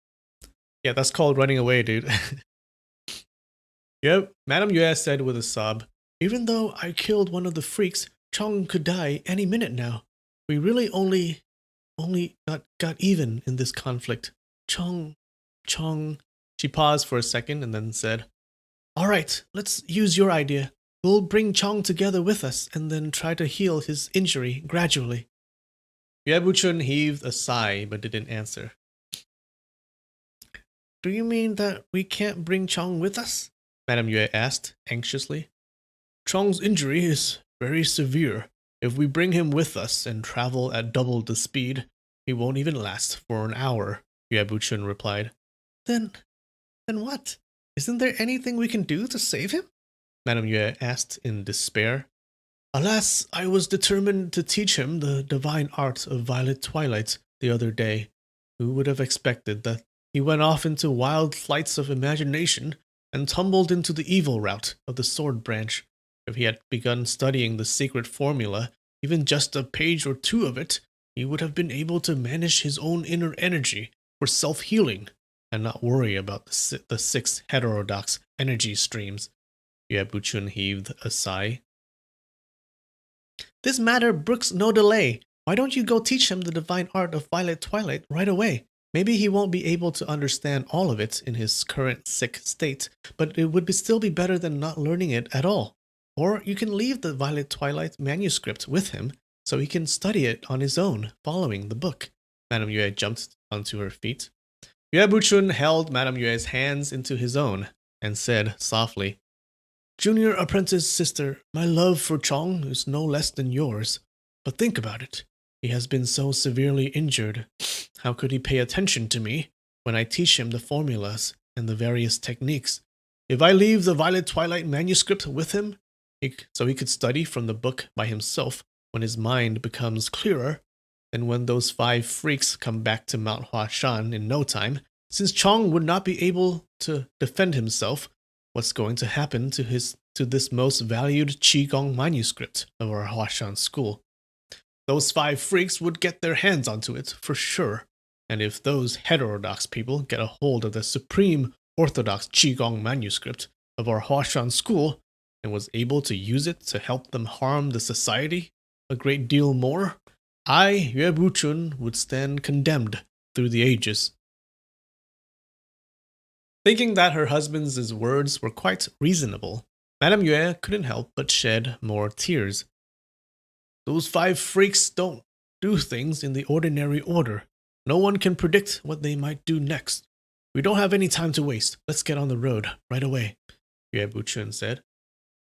Yeah, that's called running away, dude. Yep, Madame Yue said with a sob. Even though I killed one of the freaks, Chong could die any minute now. We really only got even in this conflict. Chong. She paused for a second and then said, All right, let's use your idea. We'll bring Chong together with us and then try to heal his injury gradually. Yue Buchun heaved a sigh but didn't answer. Do you mean that we can't bring Chong with us? Madame Yue asked anxiously. Chong's injury is very severe. If we bring him with us and travel at double the speed, he won't even last for an hour, Yue Buchun replied. Then what? Isn't there anything we can do to save him? Madame Yue asked in despair. Alas, I was determined to teach him the divine art of violet twilight the other day. Who would have expected that he went off into wild flights of imagination and tumbled into the evil route of the sword branch? If he had begun studying the secret formula, even just a page or two of it, he would have been able to manage his own inner energy for self-healing and not worry about the six heterodox energy streams. Yue Buchun heaved a sigh. This matter brooks no delay. Why don't you go teach him the divine art of violet twilight right away? Maybe he won't be able to understand all of it in his current sick state, but it would still be better than not learning it at all. Or you can leave the Violet Twilight manuscript with him so he can study it on his own, following the book. Madame Yue jumped onto her feet. Yue Buchun held Madame Yue's hands into his own and said softly, Junior apprentice sister, my love for Chong is no less than yours. But think about it. He has been so severely injured. How could he pay attention to me when I teach him the formulas and the various techniques? If I leave the Violet Twilight manuscript with him, so he could study from the book by himself when his mind becomes clearer, and when those five freaks come back to Mount Huashan in no time, since Chong would not be able to defend himself, what's going to happen to this most valued Qigong manuscript of our Huashan school? Those five freaks would get their hands onto it for sure, and if those heterodox people get a hold of the supreme orthodox Qigong manuscript of our Huashan school, and was able to use it to help them harm the society a great deal more, I, Yue Buchun, would stand condemned through the ages. Thinking that her husband's words were quite reasonable, Madame Yue couldn't help but shed more tears. Those five freaks don't do things in the ordinary order. No one can predict what they might do next. We don't have any time to waste. Let's get on the road right away, Yue Buchun said.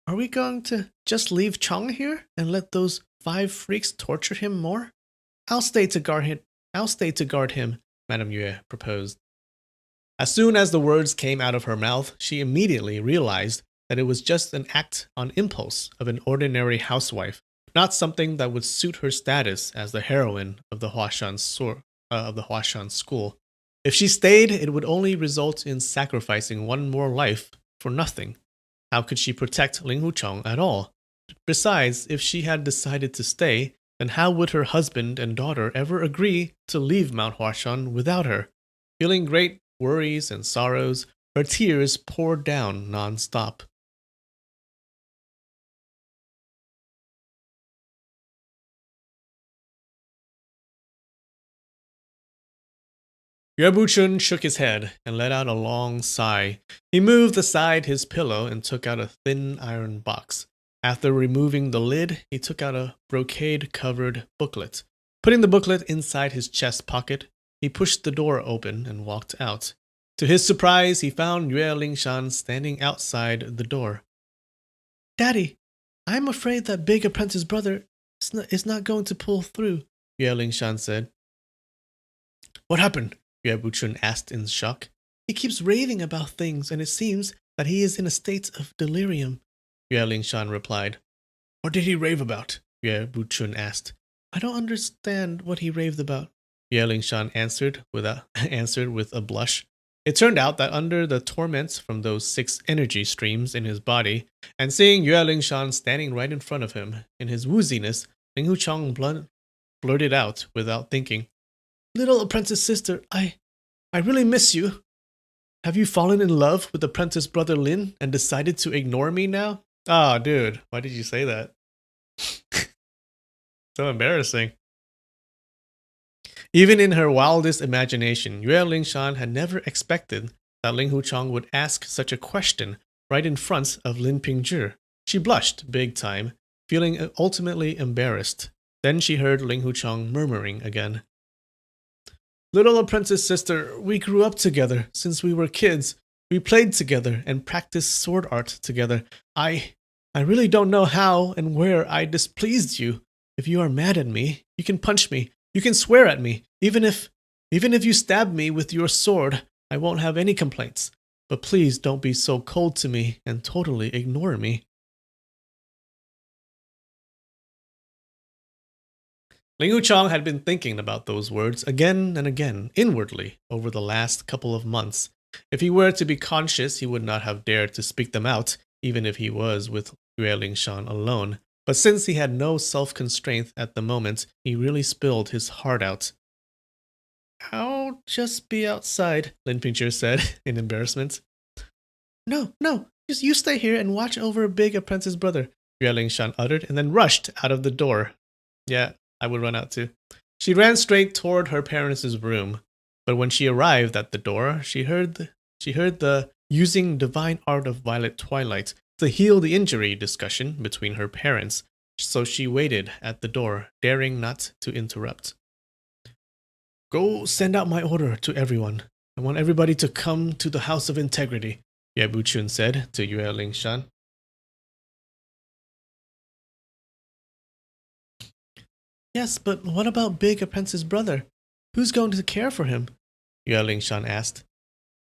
Are we going to just leave Chong here and let those five freaks torture him more? I'll stay to guard him, Madame Yue proposed. As soon as the words came out of her mouth, she immediately realized that it was just an act on impulse of an ordinary housewife, not something that would suit her status as the heroine of the Huashan school. If she stayed, it would only result in sacrificing one more life for nothing. How could she protect Ling Huchong at all? Besides, if she had decided to stay, then how would her husband and daughter ever agree to leave Mount Huashan without her? Feeling great worries and sorrows, her tears poured down non-stop. Yue Buchun shook his head and let out a long sigh. He moved aside his pillow and took out a thin iron box. After removing the lid, he took out a brocade-covered booklet. Putting the booklet inside his chest pocket, he pushed the door open and walked out. To his surprise, he found Yue Lingshan standing outside the door. Daddy, I'm afraid that big apprentice brother is not going to pull through, Yue Lingshan said. What happened? Yue Buchun asked in shock. He keeps raving about things, and it seems that he is in a state of delirium. Yue Lingshan replied. What did he rave about? Yue Buchun asked. I don't understand what he raved about. Yue Lingshan answered with a blush. It turned out that under the torments from those 6 energy streams in his body, and seeing Yue Lingshan standing right in front of him, in his wooziness, Ling Huchang blurted out without thinking, Little apprentice sister, I really miss you. Have you fallen in love with apprentice brother Lin and decided to ignore me now? Ah, dude, why did you say that? So embarrassing. Even in her wildest imagination, Yue Lingshan had never expected that Ling Huchang would ask such a question right in front of Lin Pingzhi. She blushed big time, feeling ultimately embarrassed. Then she heard Ling Huchang murmuring again. Little apprentice sister, we grew up together since we were kids. We played together and practiced sword art together. I really don't know how and where I displeased you. If you are mad at me, you can punch me. You can swear at me. Even if you stab me with your sword, I won't have any complaints. But please don't be so cold to me and totally ignore me. Ling Huchang had been thinking about those words again and again, inwardly, over the last couple of months. If he were to be conscious, he would not have dared to speak them out, even if he was with Yue Lingshan alone. But since he had no self-constraint at the moment, he really spilled his heart out. I'll just be outside, Lin Pingzhi said, in embarrassment. No, just you stay here and watch over Big Apprentice Brother, Yue Lingshan uttered, and then rushed out of the door. Yeah, I would run out too. She ran straight toward her parents' room, but when she arrived at the door, she heard the using divine art of violet twilight to heal the injury discussion between her parents, so she waited at the door, daring not to interrupt. Go send out my order to everyone. I want everybody to come to the House of Integrity, Yue Buchun said to Yue Lingshan. Yes, but what about Big Apprentice's brother? Who's going to care for him? Yue Lingshan asked.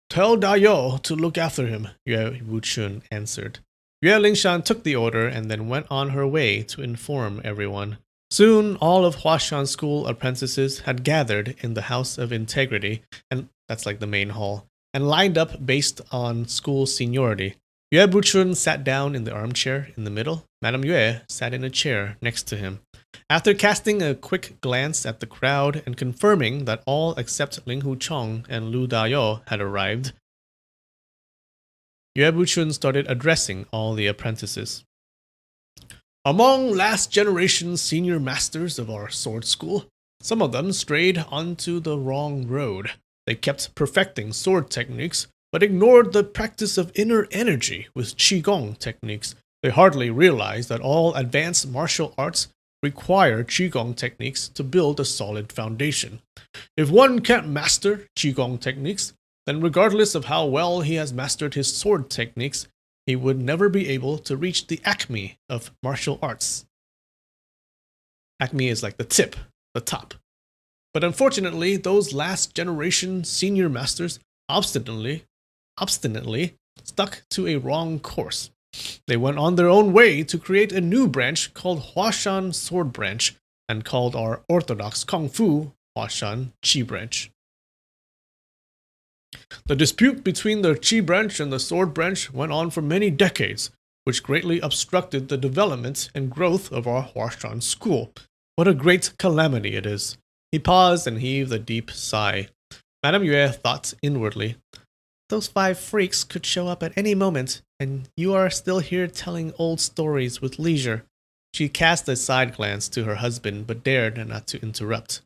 Tell Dayo to look after him, Yue Wuchun answered. Yue Lingshan took the order and then went on her way to inform everyone. Soon, all of Huashan School apprentices had gathered in the House of Integrity, and that's like the main hall, and lined up based on school seniority. Yue Buchun sat down in the armchair in the middle. Madame Yue sat in a chair next to him. After casting a quick glance at the crowd and confirming that all except Ling Huchang and Lu Dayo had arrived, Yue Buchun started addressing all the apprentices. Among last generation senior masters of our sword school, some of them strayed onto the wrong road. They kept perfecting sword techniques, but ignored the practice of inner energy with Qigong techniques. They hardly realized that all advanced martial arts require Qigong techniques to build a solid foundation. If one can't master Qigong techniques, then regardless of how well he has mastered his sword techniques, he would never be able to reach the acme of martial arts. Acme is like the tip, the top. But unfortunately, those last generation senior masters obstinately stuck to a wrong course. They went on their own way to create a new branch called Huashan Sword Branch and called our orthodox Kung Fu Huashan Qi Branch. The dispute between the Qi branch and the Sword branch went on for many decades, which greatly obstructed the development and growth of our Huashan school. What a great calamity it is. He paused and heaved a deep sigh. Madame Yue thought inwardly, those 5 freaks could show up at any moment, and you are still here telling old stories with leisure. She cast a side glance to her husband, but dared not to interrupt.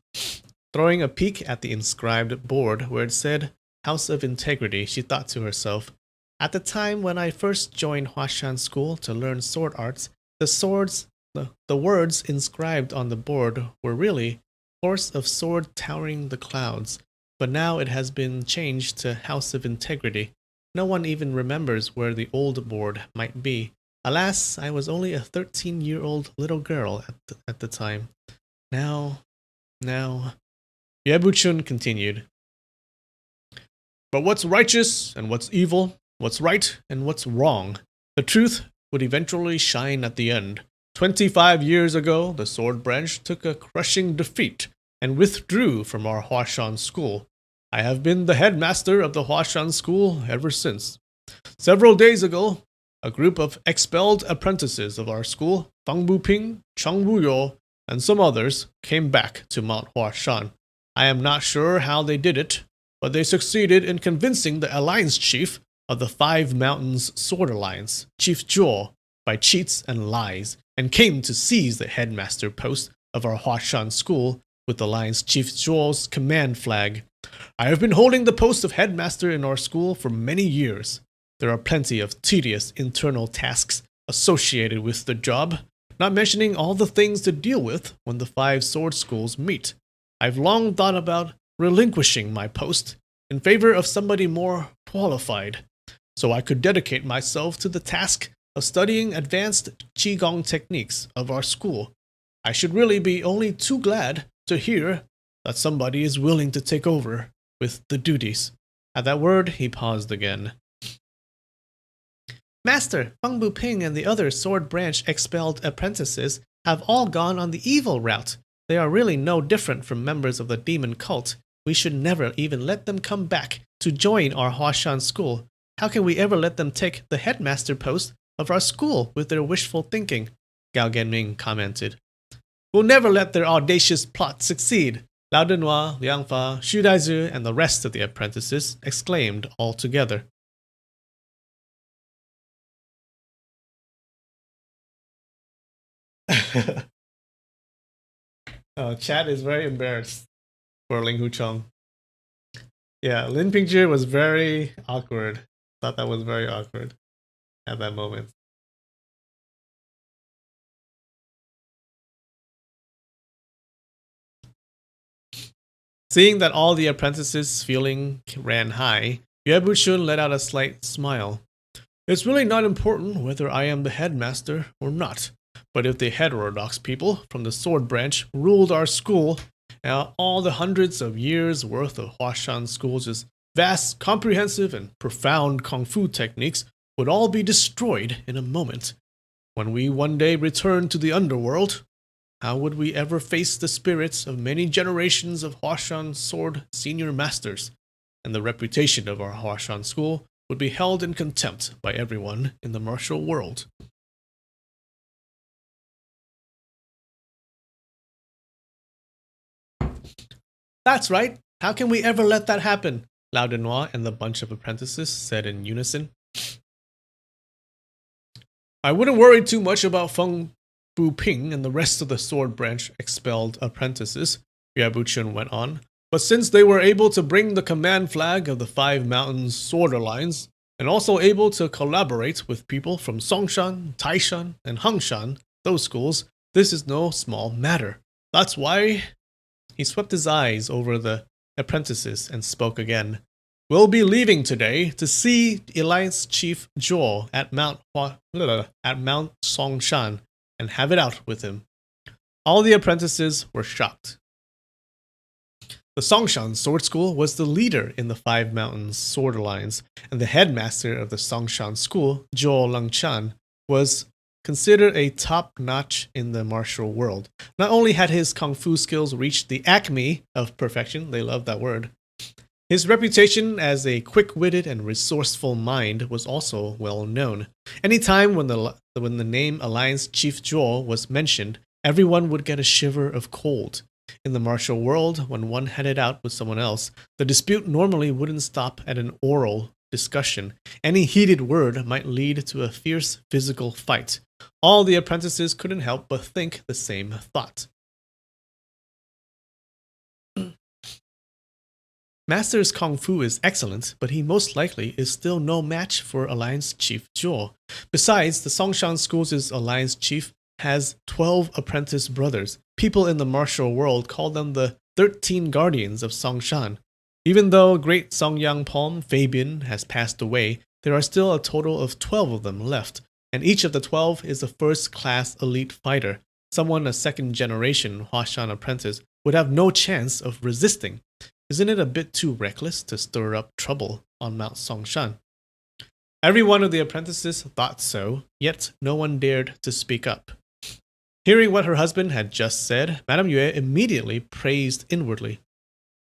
Throwing a peek at the inscribed board where it said House of Integrity, she thought to herself, at the time when I first joined Huashan School to learn sword arts, the words inscribed on the board were really Horse of Sword Towering the Clouds, but now it has been changed to House of Integrity. No one even remembers where the old board might be. Alas, I was only a 13-year-old little girl at the time. Now... Yue Buchun continued. But what's righteous and what's evil, what's right and what's wrong, the truth would eventually shine at the end. 25 years ago, the sword branch took a crushing defeat and withdrew from our Huashan school. I have been the headmaster of the Huashan school ever since. Several days ago, a group of expelled apprentices of our school, Fang Buping, Chang Wuyo, and some others, came back to Mount Huashan. I am not sure how they did it, but they succeeded in convincing the alliance chief of the Five Mountains Sword Alliance, Chief Zhuo, by cheats and lies, and came to seize the headmaster post of our Huashan school with Alliance Chief Zhuo's command flag. I have been holding the post of headmaster in our school for many years. There are plenty of tedious internal tasks associated with the job, not mentioning all the things to deal with when the five sword schools meet. I've long thought about relinquishing my post in favor of somebody more qualified, so I could dedicate myself to the task of studying advanced Qigong techniques of our school. I should really be only too glad to hear that somebody is willing to take over with the duties. At that word, he paused again. Master, Feng Buping and the other sword branch expelled apprentices have all gone on the evil route. They are really no different from members of the demon cult. We should never even let them come back to join our Huashan school. How can we ever let them take the headmaster post of our school with their wishful thinking? Gao Genming commented. We'll never let their audacious plot succeed. Lao Denhua, Liang Fa, Xu Daizhi, and the rest of the apprentices exclaimed all together. Chad is very embarrassed for Ling Huchong. Yeah, Lin Pingzhi was very awkward. Thought that was very awkward at that moment. Seeing that all the apprentices' feeling ran high, Yue Buchun let out a slight smile. It's really not important whether I am the headmaster or not. But if the heterodox people from the sword branch ruled our school, all the hundreds of years worth of Huashan schools' vast, comprehensive, and profound kung fu techniques would all be destroyed in a moment. When we one day return to the underworld, how would we ever face the spirits of many generations of Huashan sword senior masters? And the reputation of our Huashan school would be held in contempt by everyone in the martial world. That's right. How can we ever let that happen? Lao Denhua and the bunch of apprentices said in unison. I wouldn't worry too much about Feng Buping and the rest of the sword branch expelled apprentices, Yue Buchun went on. But since they were able to bring the command flag of the Five Mountains Sword Alliance, and also able to collaborate with people from Songshan, Taishan, and Hangshan, those schools, this is no small matter. That's why... He swept his eyes over the apprentices and spoke again. We'll be leaving today to see Alliance Chief Zhuo at Mount Songshan and have it out with him. All the apprentices were shocked. The Songshan Sword School was the leader in the Five Mountains Sword Alliance, and the headmaster of the Songshan School, Zhuo Lengchan, was considered a top-notch in the martial world. Not only had his kung fu skills reached the acme of perfection, they love that word, his reputation as a quick-witted and resourceful mind was also well known. Anytime when the name Alliance Chief Zhuo was mentioned, everyone would get a shiver of cold. In the martial world, when one had it out with someone else, the dispute normally wouldn't stop at an oral discussion. Any heated word might lead to a fierce physical fight. All the apprentices couldn't help but think the same thought. Master's kung fu is excellent, but he most likely is still no match for Alliance Chief Zhuo. Besides, the Songshan School's Alliance Chief has 12 apprentice brothers. People in the martial world call them the 13 Guardians of Songshan. Even though great Songyang Palm Fabian has passed away, there are still a total of 12 of them left, and each of the 12 is a first-class elite fighter. Someone a second-generation Huashan apprentice would have no chance of resisting. Isn't it a bit too reckless to stir up trouble on Mount Songshan? Every one of the apprentices thought so, yet no one dared to speak up. Hearing what her husband had just said, Madame Yue immediately praised inwardly.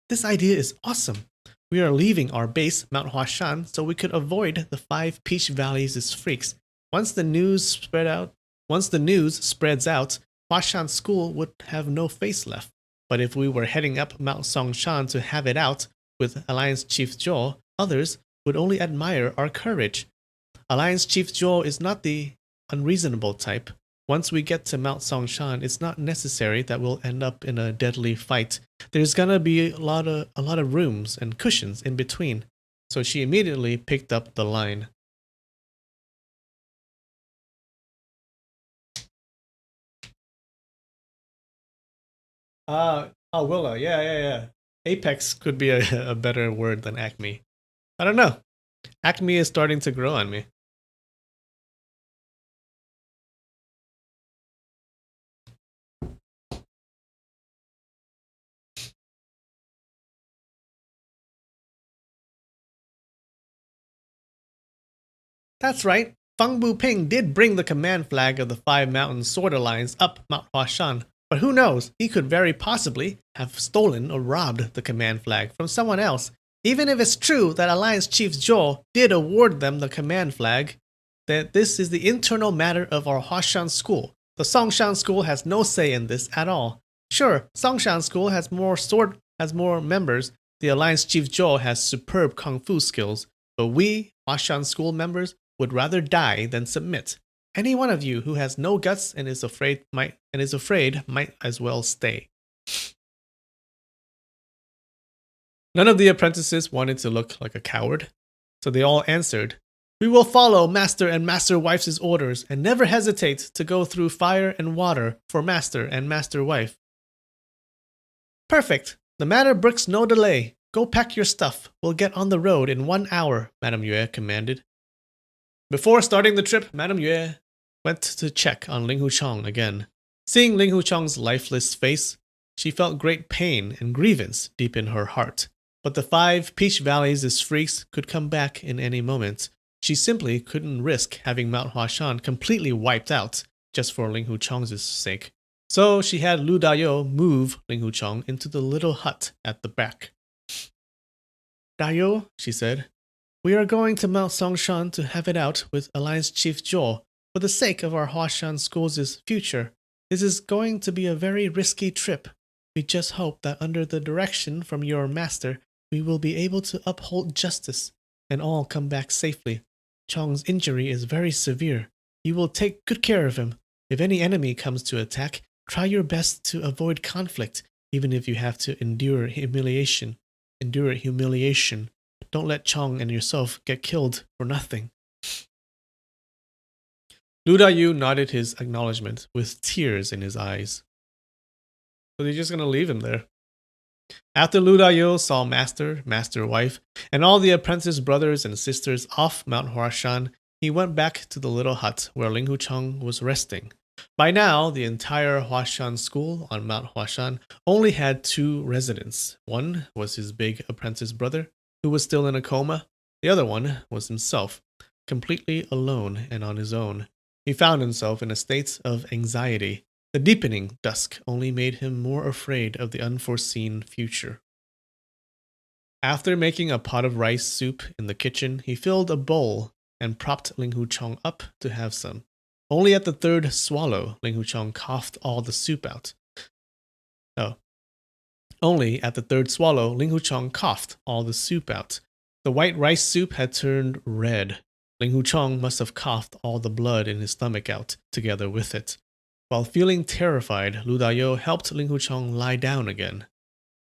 This idea is awesome. We are leaving our base, Mount Huashan, so we could avoid the 5 Peach Valleys' freaks. Once the news spreads out, Huashan School would have no face left. But if we were heading up Mount Songshan to have it out with Alliance Chief Zhou, others would only admire our courage. Alliance Chief Zhou is not the unreasonable type. Once we get to Mount Songshan, it's not necessary that we'll end up in a deadly fight. There's gonna be a lot of rooms and cushions in between. So she immediately picked up the line. Willa, yeah. Apex could be a better word than Acme. I don't know. Acme is starting to grow on me. That's right. Feng Buping did bring the command flag of the 5 Mountain Sword Alliance up Mount Huashan, but who knows, he could very possibly have stolen or robbed the command flag from someone else. Even if it's true that Alliance Chief Zhou did award them the command flag, that this is the internal matter of our Huashan school. The Songshan school has no say in this at all. Sure, Songshan school has more members. The Alliance Chief Zhou has superb kung fu skills, but we, Huashan school members, would rather die than submit. Any one of you who has no guts and is afraid might as well stay. None of the apprentices wanted to look like a coward, so they all answered, "We will follow Master and Master Wife's orders and never hesitate to go through fire and water for Master and Master Wife." Perfect. The matter brooks no delay. Go pack your stuff. We'll get on the road in 1 hour, Madame Yue commanded. Before starting the trip, Madame Yue went to check on Ling Huchong again. Seeing Ling Huchong's lifeless face, she felt great pain and grievance deep in her heart. But the 5 Peach Valleys' freaks could come back in any moment. She simply couldn't risk having Mount Huashan completely wiped out just for Ling Huchong's sake. So she had Lu Dayo move Ling Huchong into the little hut at the back. "Dayo," she said, "we are going to Mount Songshan to have it out with Alliance Chief Zhou for the sake of our Huashan school's future. This is going to be a very risky trip. We just hope that under the direction from your master, we will be able to uphold justice and all come back safely. Chong's injury is very severe. You will take good care of him. If any enemy comes to attack, try your best to avoid conflict, even if you have to endure humiliation. Don't let Chong and yourself get killed for nothing." Lu Dayu nodded his acknowledgement with tears in his eyes. So they're just gonna leave him there. After Lu Dayu saw Master, Master Wife, and all the apprentice brothers and sisters off Mount Huashan, he went back to the little hut where Ling Huchong was resting. By now, the entire Huashan school on Mount Huashan only had 2 residents. One was his big apprentice brother, who was still in a coma. The other one was himself, completely alone and on his own. He found himself in a state of anxiety. The deepening dusk only made him more afraid of the unforeseen future. After making a pot of rice soup in the kitchen, he filled a bowl and propped Ling Huchong up to have some. Only at the 3rd swallow, Ling Huchong coughed all the soup out. Only at the 3rd swallow, Ling Huchong coughed all the soup out. The white rice soup had turned red. Ling Huchong must have coughed all the blood in his stomach out, together with it. While feeling terrified, Lu Dayo helped Ling Huchong lie down again.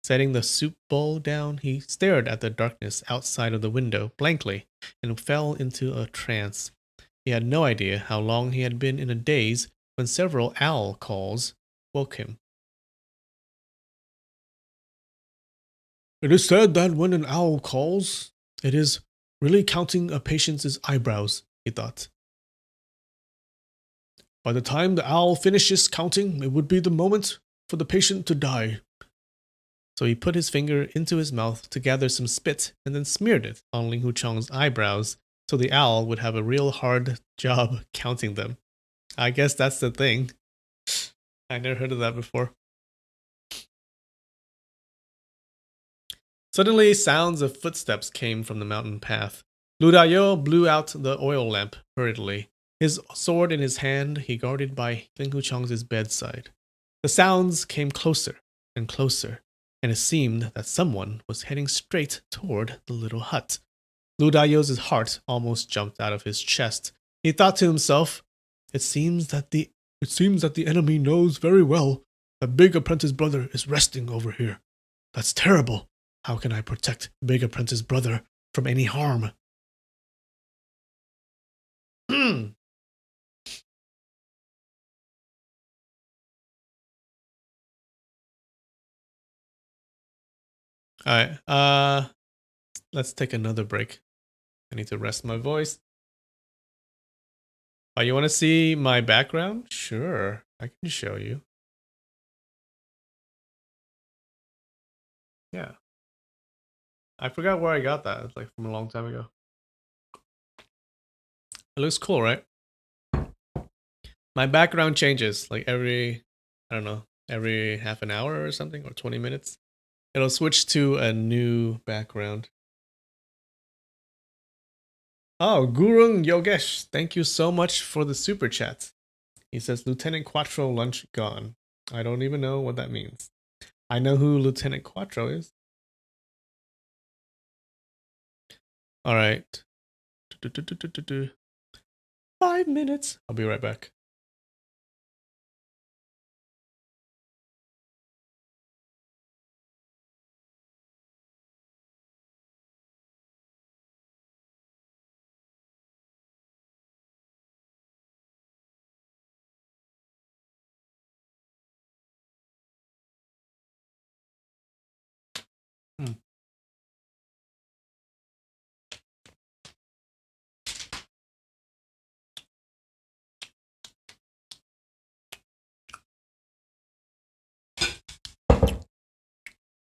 Setting the soup bowl down, he stared at the darkness outside of the window blankly and fell into a trance. He had no idea how long he had been in a daze when several owl calls woke him. "It is said that when an owl calls, it is really counting a patient's eyebrows," he thought. "By the time the owl finishes counting, it would be the moment for the patient to die." So he put his finger into his mouth to gather some spit and then smeared it on Ling Huchong's eyebrows so the owl would have a real hard job counting them. I guess that's the thing. I never heard of that before. Suddenly, sounds of footsteps came from the mountain path. Lu Dayo blew out the oil lamp hurriedly. His sword in his hand, he guarded by Ling Huchong's bedside. The sounds came closer and closer, and it seemed that someone was heading straight toward the little hut. Lu Dayo's heart almost jumped out of his chest. He thought to himself, It seems that the enemy knows very well that Big Apprentice Brother is resting over here. That's terrible. How can I protect Big Apprentice Brother from any harm? Alright, let's take another break. I need to rest my voice. Oh, you want to see my background? Sure, I can show you. Yeah. I forgot where I got that. It's like from a long time ago. It looks cool, right? My background changes like every, I don't know, every half an hour or something, or 20 minutes. It'll switch to a new background. Oh, Gurung Yogesh, thank you so much for the super chat. He says, Lieutenant Quattro lunch gone. I don't even know what that means. I know who Lieutenant Quattro is. All right. 5 minutes. I'll be right back.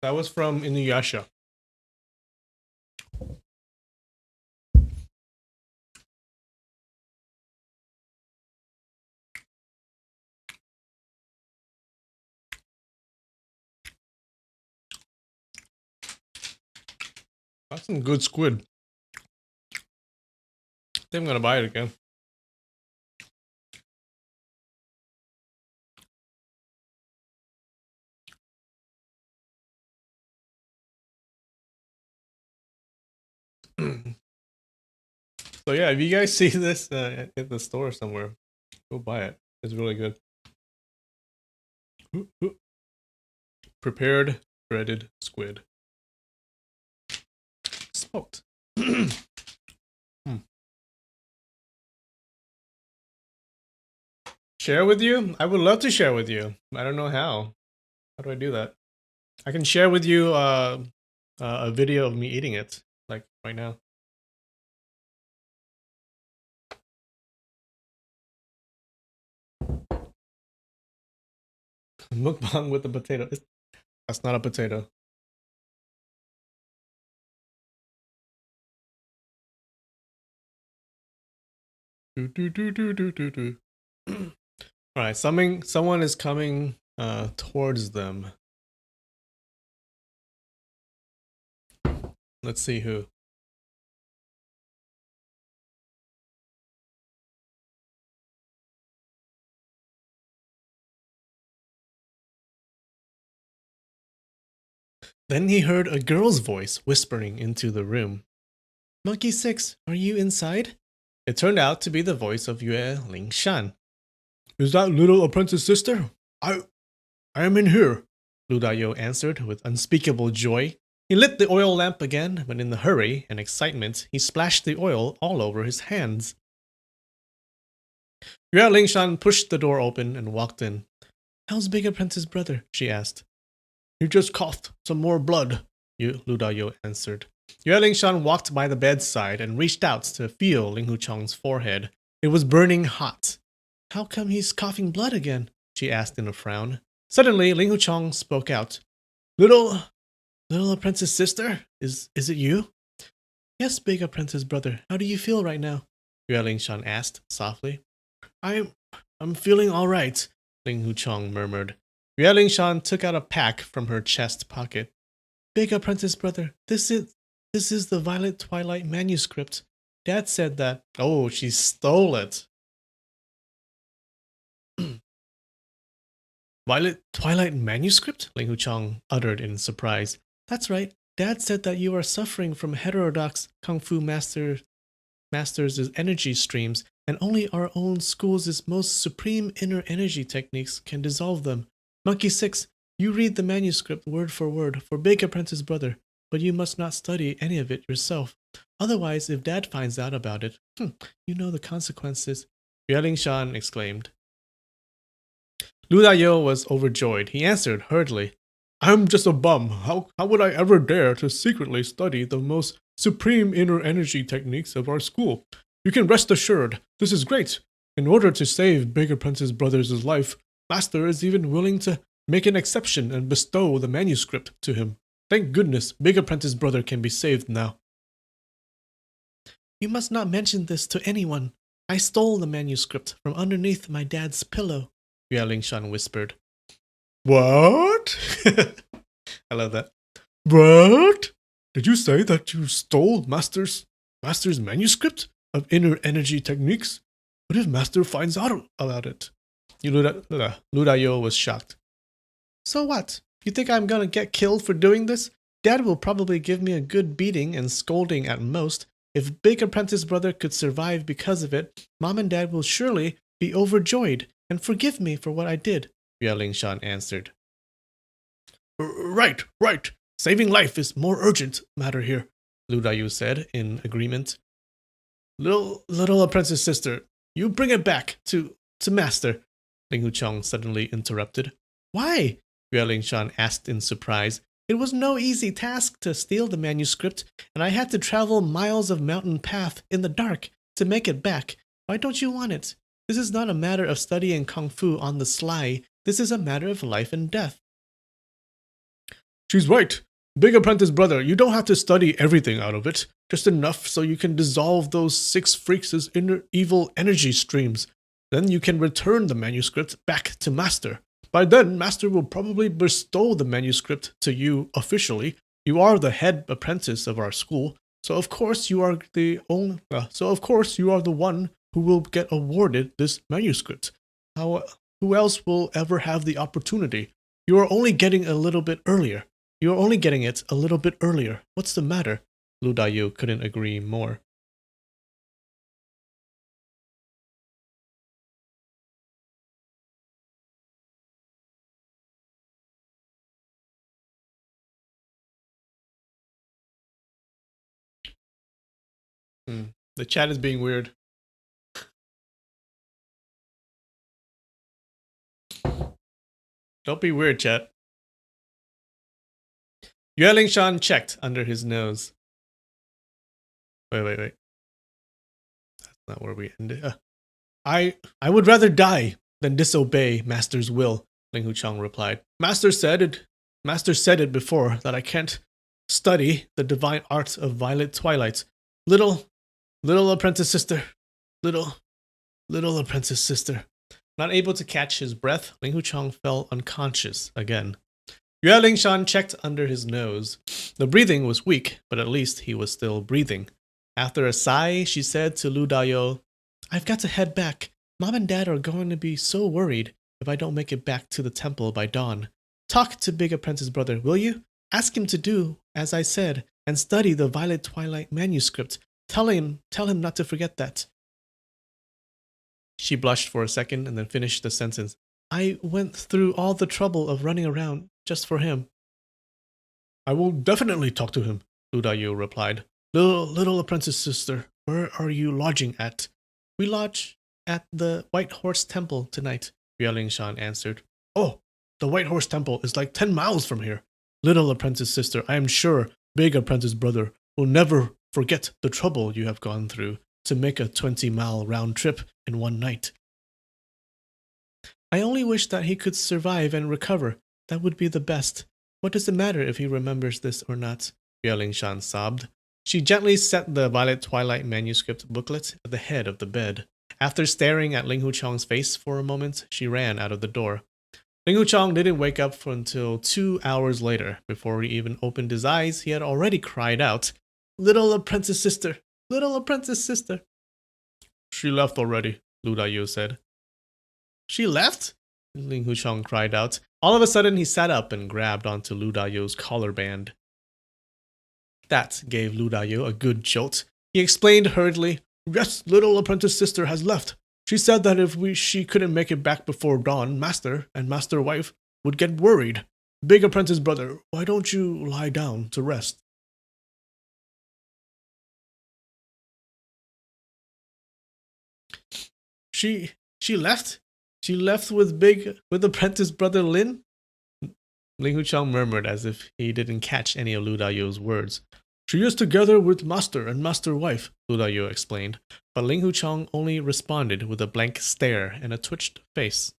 That was from Inuyasha. That's some good squid. I think I'm gonna buy it again. So yeah, if you guys see this at the store somewhere, go buy it. It's really good. Prepared breaded squid. Smoked. Share with you? I would love to share with you. I don't know how. How do I do that? I can share with you a video of me eating it, like right now. Mukbang with the potato. That's not a potato. All right, someone is coming towards them. Let's see who. Then he heard a girl's voice whispering into the room. Monkey 6, are you inside? It turned out to be the voice of Yue Lingshan. Is that little apprentice sister? I am in here, Lu Dayo answered with unspeakable joy. He lit the oil lamp again, but in the hurry and excitement, he splashed the oil all over his hands. Yue Lingshan pushed the door open and walked in. How's Big Apprentice's brother? She asked. He just coughed some more blood, Lu Dayo answered. Yue Lingshan walked by the bedside and reached out to feel Ling Huchong's forehead. It was burning hot. How come he's coughing blood again? She asked in a frown. Suddenly, Ling Huchong spoke out. Little, little apprentice sister, is it you? Yes, big apprentice brother. How do you feel right now? Yue Lingshan asked softly. I'm, I'm feeling all right, Ling Huchong murmured. Yue Lingshan took out a pack from her chest pocket. Big apprentice brother, this is the Violet Twilight manuscript. Dad said that. Oh, she stole it. Violet Twilight manuscript? Ling Huchong uttered in surprise. That's right. Dad said that you are suffering from heterodox Kung Fu masters' energy streams, and only our own school's most supreme inner energy techniques can dissolve them. Monkey 6, you read the manuscript word for Big Apprentice Brother, but you must not study any of it yourself. Otherwise, if Dad finds out about it, you know the consequences. Yue Lingshan exclaimed. Lu Dayo was overjoyed. He answered hurriedly, I'm just a bum. How would I ever dare to secretly study the most supreme inner energy techniques of our school? You can rest assured, this is great. In order to save Big Apprentice Brothers' life, Master is even willing to make an exception and bestow the manuscript to him. Thank goodness, Big Apprentice Brother can be saved now. You must not mention this to anyone. I stole the manuscript from underneath my dad's pillow, Yue Lingshan whispered. What? I love that. What? Did you say that you stole Master's manuscript of inner energy techniques? What if Master finds out about it? Lu Dayo was shocked. So what? You think I'm gonna get killed for doing this? Dad will probably give me a good beating and scolding at most. If Big Apprentice Brother could survive because of it, Mom and Dad will surely be overjoyed and forgive me for what I did, Yue Lingshan answered. Right. Saving life is more urgent matter here, Lu Dayu said in agreement. Little apprentice sister, you bring it back to Master, Ling Huchong suddenly interrupted. Why? Yue Lingshan asked in surprise. It was no easy task to steal the manuscript, and I had to travel miles of mountain path in the dark to make it back. Why don't you want it? This is not a matter of studying Kung Fu on the sly. This is a matter of life and death. She's right. Big Apprentice Brother, you don't have to study everything out of it. Just enough so you can dissolve those 6 freaks' inner evil energy streams. Then you can return the manuscript back to Master. By then, Master will probably bestow the manuscript to you officially. You are the head apprentice of our school, so of course you are the one who will get awarded this manuscript. Who else will ever have the opportunity? You are only getting it a little bit earlier. What's the matter? Lu Dayu couldn't agree more. The chat is being weird. Don't be weird, chat. Yue Lingshan checked under his nose. Wait. That's not where we ended. I would rather die than disobey Master's will, Ling Huchong replied. Master said it before that I can't study the divine art of Violet Twilight. Little apprentice sister. Little apprentice sister. Not able to catch his breath, Ling Huchong fell unconscious again. Yue Lingshan checked under his nose. The breathing was weak, but at least he was still breathing. After a sigh, she said to Lu Dayo, I've got to head back. Mom and Dad are going to be so worried if I don't make it back to the temple by dawn. Talk to Big Apprentice Brother, will you? Ask him to do as I said and study the Violet Twilight manuscript. Tell him not to forget that. She blushed for a second and then finished the sentence. I went through all the trouble of running around just for him. I will definitely talk to him, Lu Dayu replied. Little apprentice sister, where are you lodging at? We lodge at the White Horse Temple tonight, Yue Lingshan answered. Oh, the White Horse Temple is like 10 miles from here. Little apprentice sister, I am sure Big Apprentice Brother will never forget the trouble you have gone through to make a 20-mile round trip in one night. I only wish that he could survive and recover. That would be the best. What does it matter if he remembers this or not? Yue Shan sobbed. She gently set the Violet Twilight manuscript booklet at the head of the bed. After staring at Ling Huchong's face for a moment, she ran out of the door. Ling Huchong didn't wake up until 2 hours later. Before he even opened his eyes, he had already cried out, "Little apprentice sister! Little apprentice sister!" "She left already," Lu Daiyu said. "She left?" Ling Huchong cried out. All of a sudden, he sat up and grabbed onto Lu Daiyu's collar band. That gave Lu Daiyu a good jolt. He explained hurriedly, "Yes, little apprentice sister has left. She said that if she couldn't make it back before dawn, master and master wife would get worried. Big apprentice brother, why don't you lie down to rest?" She left? She left with apprentice brother Lin? Ling Huchong murmured as if he didn't catch any of Lu Daiyu's words. "She is together with master and master wife," Lu Daiyu explained, but Ling Huchong only responded with a blank stare and a twitched face.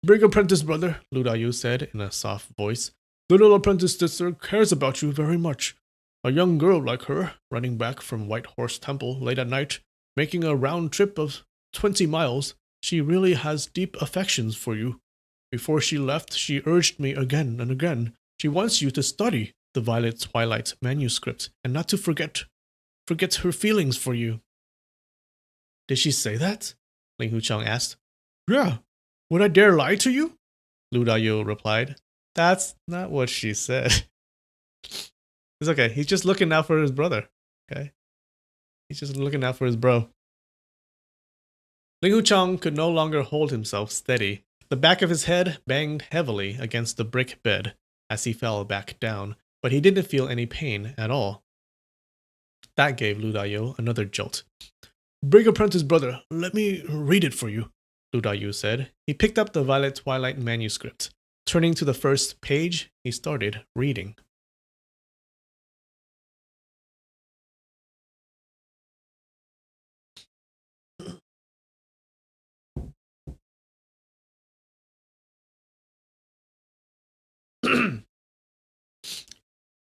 "Big apprentice brother," Lu Daiyu said in a soft voice, "little apprentice sister cares about you very much. A young girl like her, running back from White Horse Temple late at night, making a round trip of 20 miles, she really has deep affections for you. Before she left, she urged me again and again. She wants you to study the Violet Twilight manuscript and not to forget her feelings for you." "Did she say that?" Ling Huchong asked. "Yeah. Would I dare lie to you?" Lu Daiyu replied. "That's not what she said." It's okay. He's just looking out for his brother. Okay? He's just looking out for his bro. Ling Huchong could no longer hold himself steady. The back of his head banged heavily against the brick bed as he fell back down, but he didn't feel any pain at all. That gave Lu Daiyu another jolt. "Big apprentice brother, let me read it for you," Lu Daiyu said. He picked up the Violet Twilight manuscript. Turning to the first page, he started reading.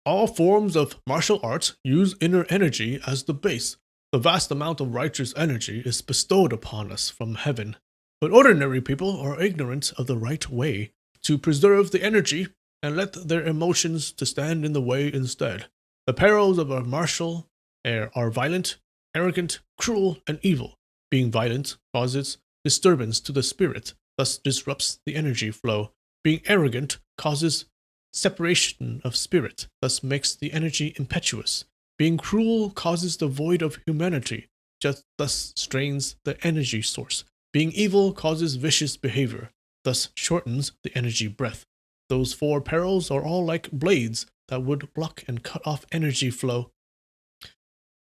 "All forms of martial arts use inner energy as the base. The vast amount of righteous energy is bestowed upon us from heaven, but ordinary people are ignorant of the right way to preserve the energy and let their emotions to stand in the way instead. The perils of our martial are violent, arrogant, cruel, and evil. Being violent causes disturbance to the spirit, thus disrupts the energy flow. Being arrogant causes separation of spirit, thus makes the energy impetuous. Being cruel causes the void of humanity, thus strains the energy source. Being evil causes vicious behavior, thus shortens the energy breath. Those 4 perils are all like blades that would block and cut off energy flow."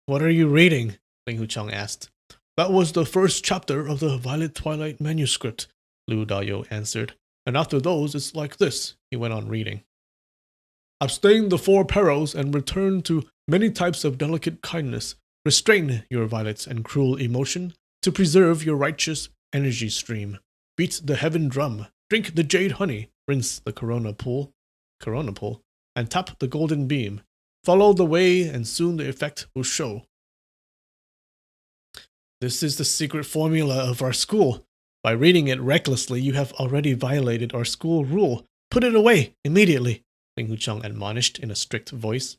"What are you reading?" Ling Huchong asked. "That was the first chapter of the Violet Twilight manuscript," Lu Daiyu answered. "And after those, it's like this," he went on reading. "Abstain the 4 perils and return to many types of delicate kindness. Restrain your violent and cruel emotion to preserve your righteous energy stream. Beat the heaven drum, drink the jade honey, rinse the corona pool, and tap the golden beam. Follow the way and soon the effect will show." "This is the secret formula of our school. By reading it recklessly, you have already violated our school rule. Put it away immediately," Ling Huchong admonished in a strict voice.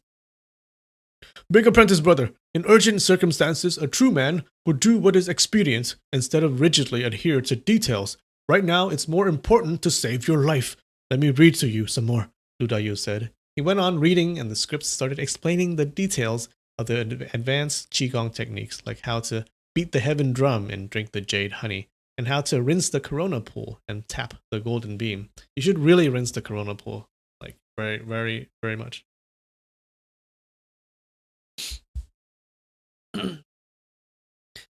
"Big apprentice brother, in urgent circumstances, a true man would do what is expedient instead of rigidly adhere to details. Right now, it's more important to save your life. Let me read to you some more," Lu Daiyu said. He went on reading, and the script started explaining the details of the advanced Qigong techniques, like how to beat the heaven drum and drink the jade honey, and how to rinse the corona pool and tap the golden beam. You should really rinse the corona pool, like very, very, very much.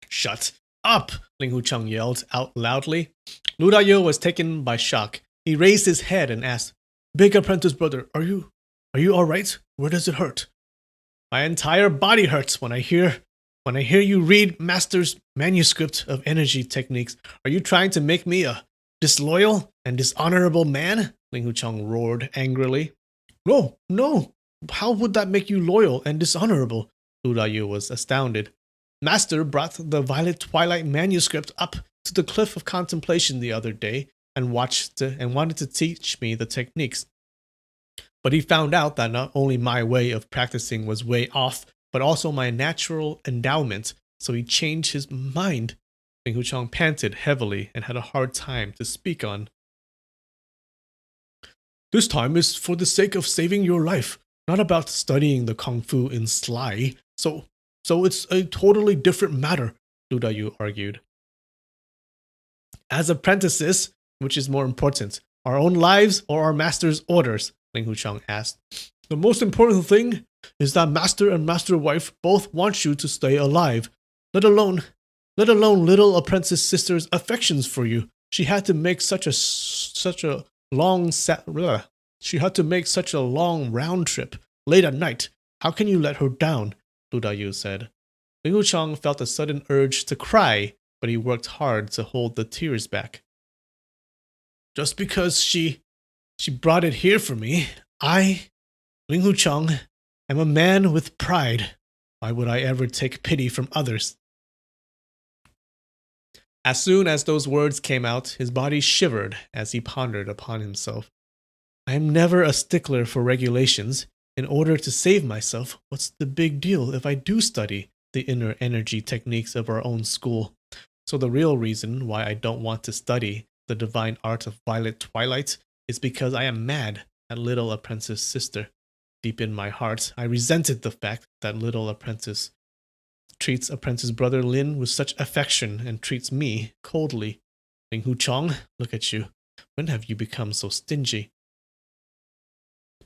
"Shut up!" Ling Hucheng yelled out loudly. Lu Daiyu was taken by shock. He raised his head and asked, "Big apprentice brother, are you all right? Where does it hurt?" "My entire body hurts when I hear you read Master's manuscript of energy techniques. Are you trying to make me a disloyal and dishonorable man?" Ling Hucheng roared angrily. No, no. How would that make you loyal and dishonorable? Lu Dayu was astounded. Master brought the Violet Twilight manuscript up to the cliff of contemplation the other day and wanted to teach me the techniques. But he found out that not only my way of practicing was way off, but also my natural endowment, so he changed his mind. Ling Huchang panted heavily and had a hard time to speak on. This time is for the sake of saving your life, not about studying the kung fu in sly. So it's a totally different matter, Lu Dayu argued. As apprentices, which is more important, our own lives or our master's orders? Ling Huchang asked. The most important thing is that master and master wife both want you to stay alive, let alone little apprentice sister's affections for you. She had to make such a long round trip late at night. How can you let her down? Lu Dayu said. Ling Huchang felt a sudden urge to cry, but he worked hard to hold the tears back. Just because she brought it here for me, I, Ling Huchang, am a man with pride. Why would I ever take pity from others? As soon as those words came out, his body shivered as he pondered upon himself. I am never a stickler for regulations. In order to save myself, what's the big deal if I do study the inner energy techniques of our own school? So the real reason why I don't want to study the divine art of Violet Twilight is because I am mad at little apprentice sister. Deep in my heart, I resented the fact that little apprentice treats apprentice brother Lin with such affection and treats me coldly. Ling Huchang, look at you. When have you become so stingy?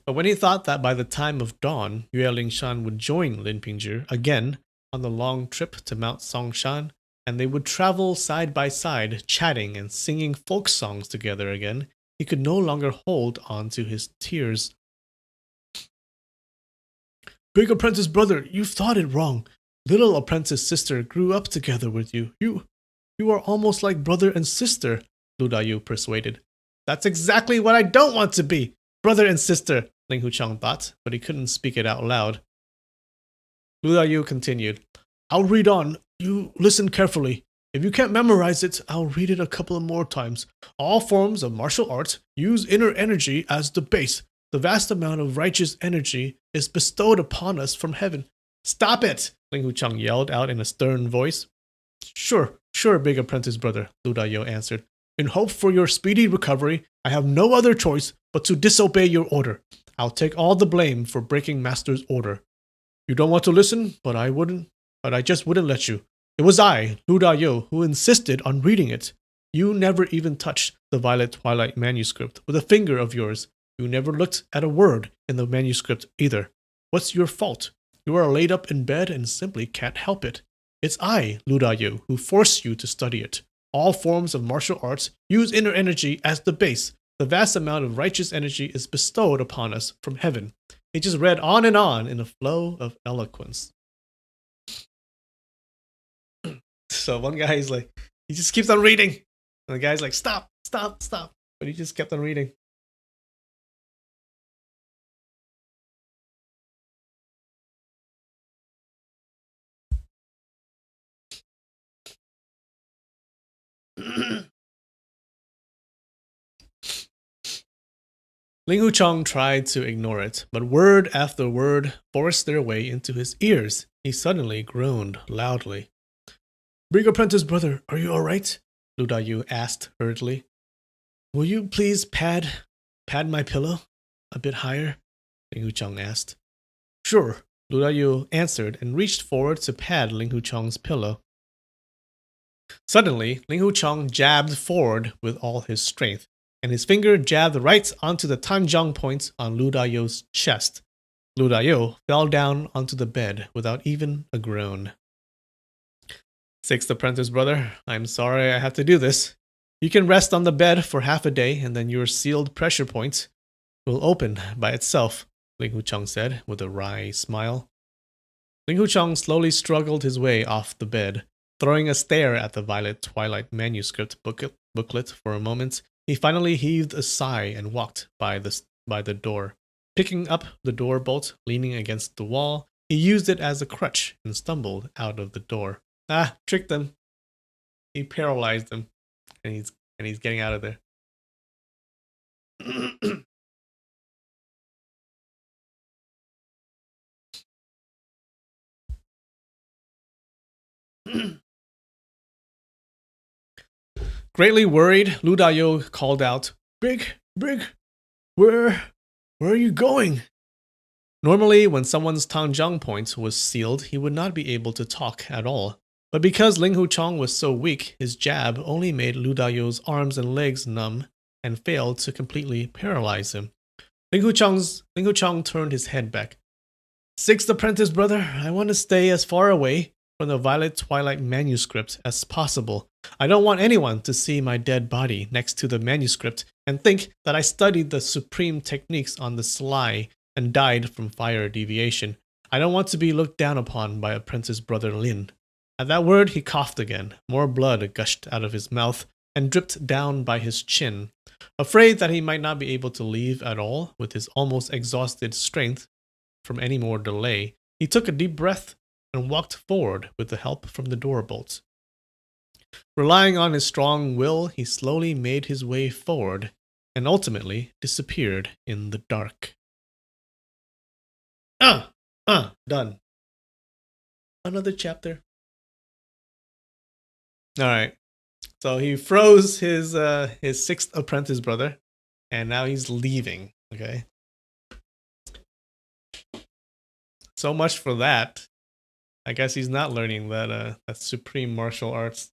But when he thought that by the time of dawn, Yue Lingshan would join Lin Pingzhi again on the long trip to Mount Songshan, and they would travel side by side, chatting and singing folk songs together again, he could no longer hold on to his tears. Big apprentice brother, you've thought it wrong. Little apprentice sister grew up together with you. You are almost like brother and sister, Lu Dayu persuaded. That's exactly what I don't want to be, brother and sister, Ling Huchang thought, but he couldn't speak it out loud. Lu Dayu continued, I'll read on. You listen carefully. If you can't memorize it, I'll read it a couple of more times. All forms of martial arts use inner energy as the base. The vast amount of righteous energy is bestowed upon us from heaven. Stop it! Ling Huchang yelled out in a stern voice. Sure, big apprentice brother, Lu Dayu answered. In hope for your speedy recovery, I have no other choice but to disobey your order. I'll take all the blame for breaking master's order. You don't want to listen, but I just wouldn't let you. It was I, Lu Dayu, who insisted on reading it. You never even touched the Violet Twilight manuscript with a finger of yours. You never looked at a word in the manuscript either. What's your fault? You are laid up in bed and simply can't help it. It's I, Lu Dayu, who forced you to study it. All forms of martial arts use inner energy as the base. The vast amount of righteous energy is bestowed upon us from heaven. He just read on and on in a flow of eloquence. So one guy is like, he just keeps on reading. And the guy's like, stop. But he just kept on reading. Ling Huchang tried to ignore it, but word after word forced their way into his ears. He suddenly groaned loudly. Big apprentice brother, are you alright? Lu Dayu asked hurriedly. Will you please pad my pillow a bit higher? Ling Huchang asked. Sure, Lu Dayu answered and reached forward to pad Ling Huchang's pillow. Suddenly, Ling Huchang jabbed forward with all his strength, and his finger jabbed right onto the tanjong point on Lu Dayu's chest. Lu Dayu fell down onto the bed without even a groan. Sixth apprentice brother, I'm sorry I have to do this. You can rest on the bed for half a day and then your sealed pressure point will open by itself, Ling Huchang said with a wry smile. Ling Huchang slowly struggled his way off the bed, throwing a stare at the Violet Twilight manuscript booklet for a moment. He finally heaved a sigh and walked by the door. Picking up the door bolt, leaning against the wall, he used it as a crutch and stumbled out of the door. Ah, tricked them. He paralyzed them, and he's getting out of there. Greatly worried, Lu Dao called out, Big, where are you going? Normally, when someone's Tanzhang point was sealed, he would not be able to talk at all. But because Ling Huchong was so weak, his jab only made Lu Dao's arms and legs numb and failed to completely paralyze him. Ling Huchong turned his head back. Sixth apprentice, brother, I want to stay as far away from the Violet Twilight manuscript as possible. I don't want anyone to see my dead body next to the manuscript and think that I studied the supreme techniques on the sly and died from fire deviation. I don't want to be looked down upon by apprentice brother Lin. At that word, he coughed again. More blood gushed out of his mouth and dripped down by his chin. Afraid that he might not be able to leave at all with his almost exhausted strength from any more delay, he took a deep breath and walked forward with the help from the door bolts. Relying on his strong will, he slowly made his way forward and ultimately disappeared in the dark. Done. Another chapter. All right. So he froze his sixth apprentice brother, and now he's leaving. Okay. So much for that. I guess he's not learning that supreme martial arts.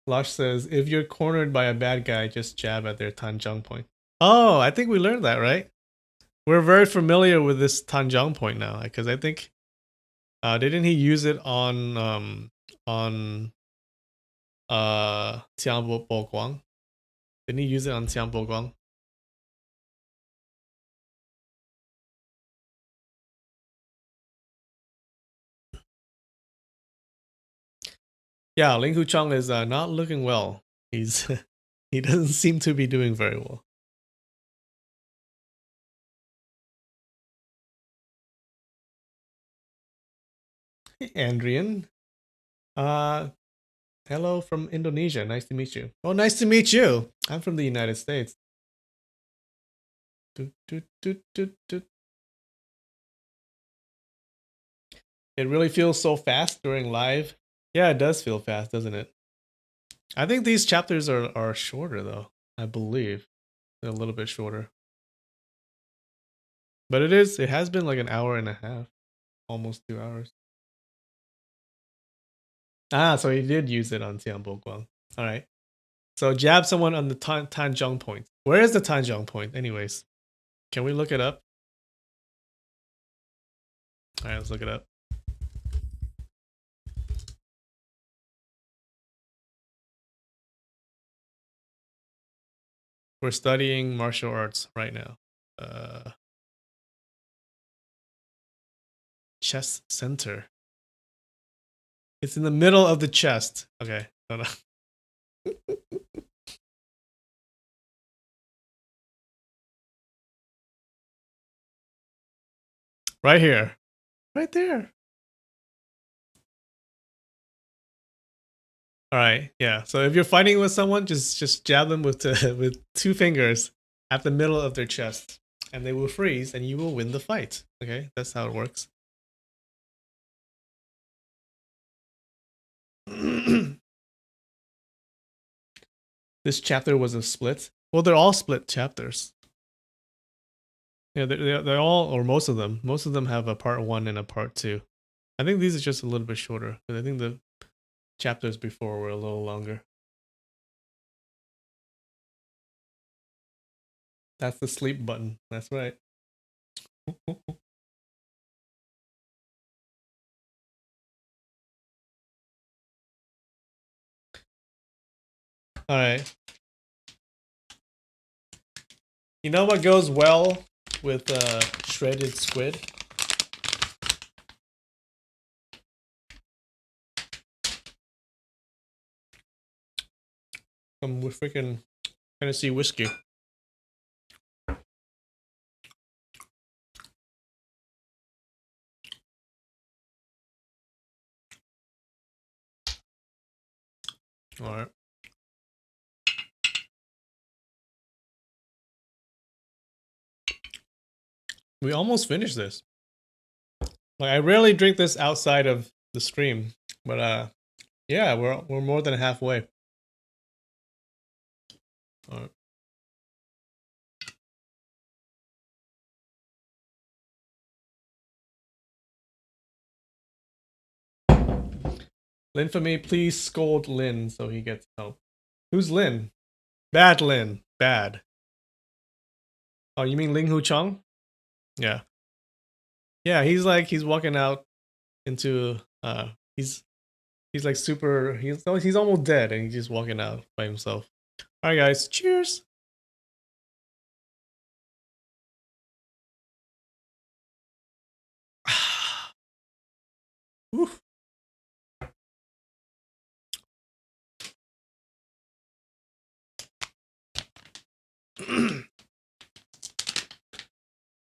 Lush says, if you're cornered by a bad guy, just jab at their Tanzhang point. Oh, I think we learned that, right? We're very familiar with this Tanzhang point now, because I think didn't he use it on Tianbo Guang? Didn't he use it on Tianbo Guang? Yeah, Ling Huchong is not looking well. He's he doesn't seem to be doing very well. Hey, Andrian. Hello from Indonesia. Nice to meet you. Oh, nice to meet you. I'm from the United States. It really feels so fast during live. Yeah, it does feel fast, doesn't it? I think these chapters are shorter though. I believe they're a little bit shorter. But it has been like an hour and a half. Almost 2 hours. Ah, so he did use it on Tianbo Guang. Alright. So jab someone on the Tanzhong point. Where is the Tanzhong point anyways? Can we look it up? Alright, let's look it up. We're studying martial arts right now. Chest center. It's in the middle of the chest. Okay, hold on. Right here. Right there. All right, yeah. So if you're fighting with someone, just jab them with with 2 fingers at the middle of their chest, and they will freeze, and you will win the fight. Okay, that's how it works. This chapter was a split. Well, they're all split chapters. Yeah, they're all, or most of them. Most of them have a part 1 and a part 2. I think these are just a little bit shorter, but I think the chapters before were a little longer. That's the sleep button. That's right. All right. You know what goes well with shredded squid? Some freaking Tennessee whiskey. All right. We almost finished this. Like I rarely drink this outside of the stream, but yeah, we're more than halfway. All right. Lin for me, please scold Lin so he gets help. Who's Lin? Bad Lin. Bad. Oh, you mean Ling Hu Chong? Yeah. Yeah, he's walking out into he's like super he's almost dead and he's just walking out by himself. Alright guys, cheers. Oof.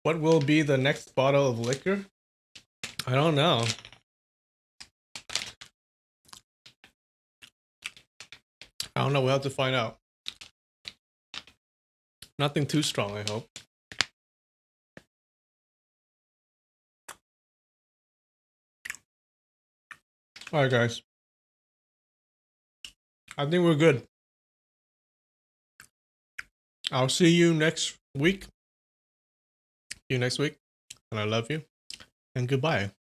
What will be the next bottle of liquor? I don't know. I don't know, we'll have to find out. Nothing too strong, I hope. Alright guys. I think we're good. I'll see you next week. See you next week. And I love you. And goodbye.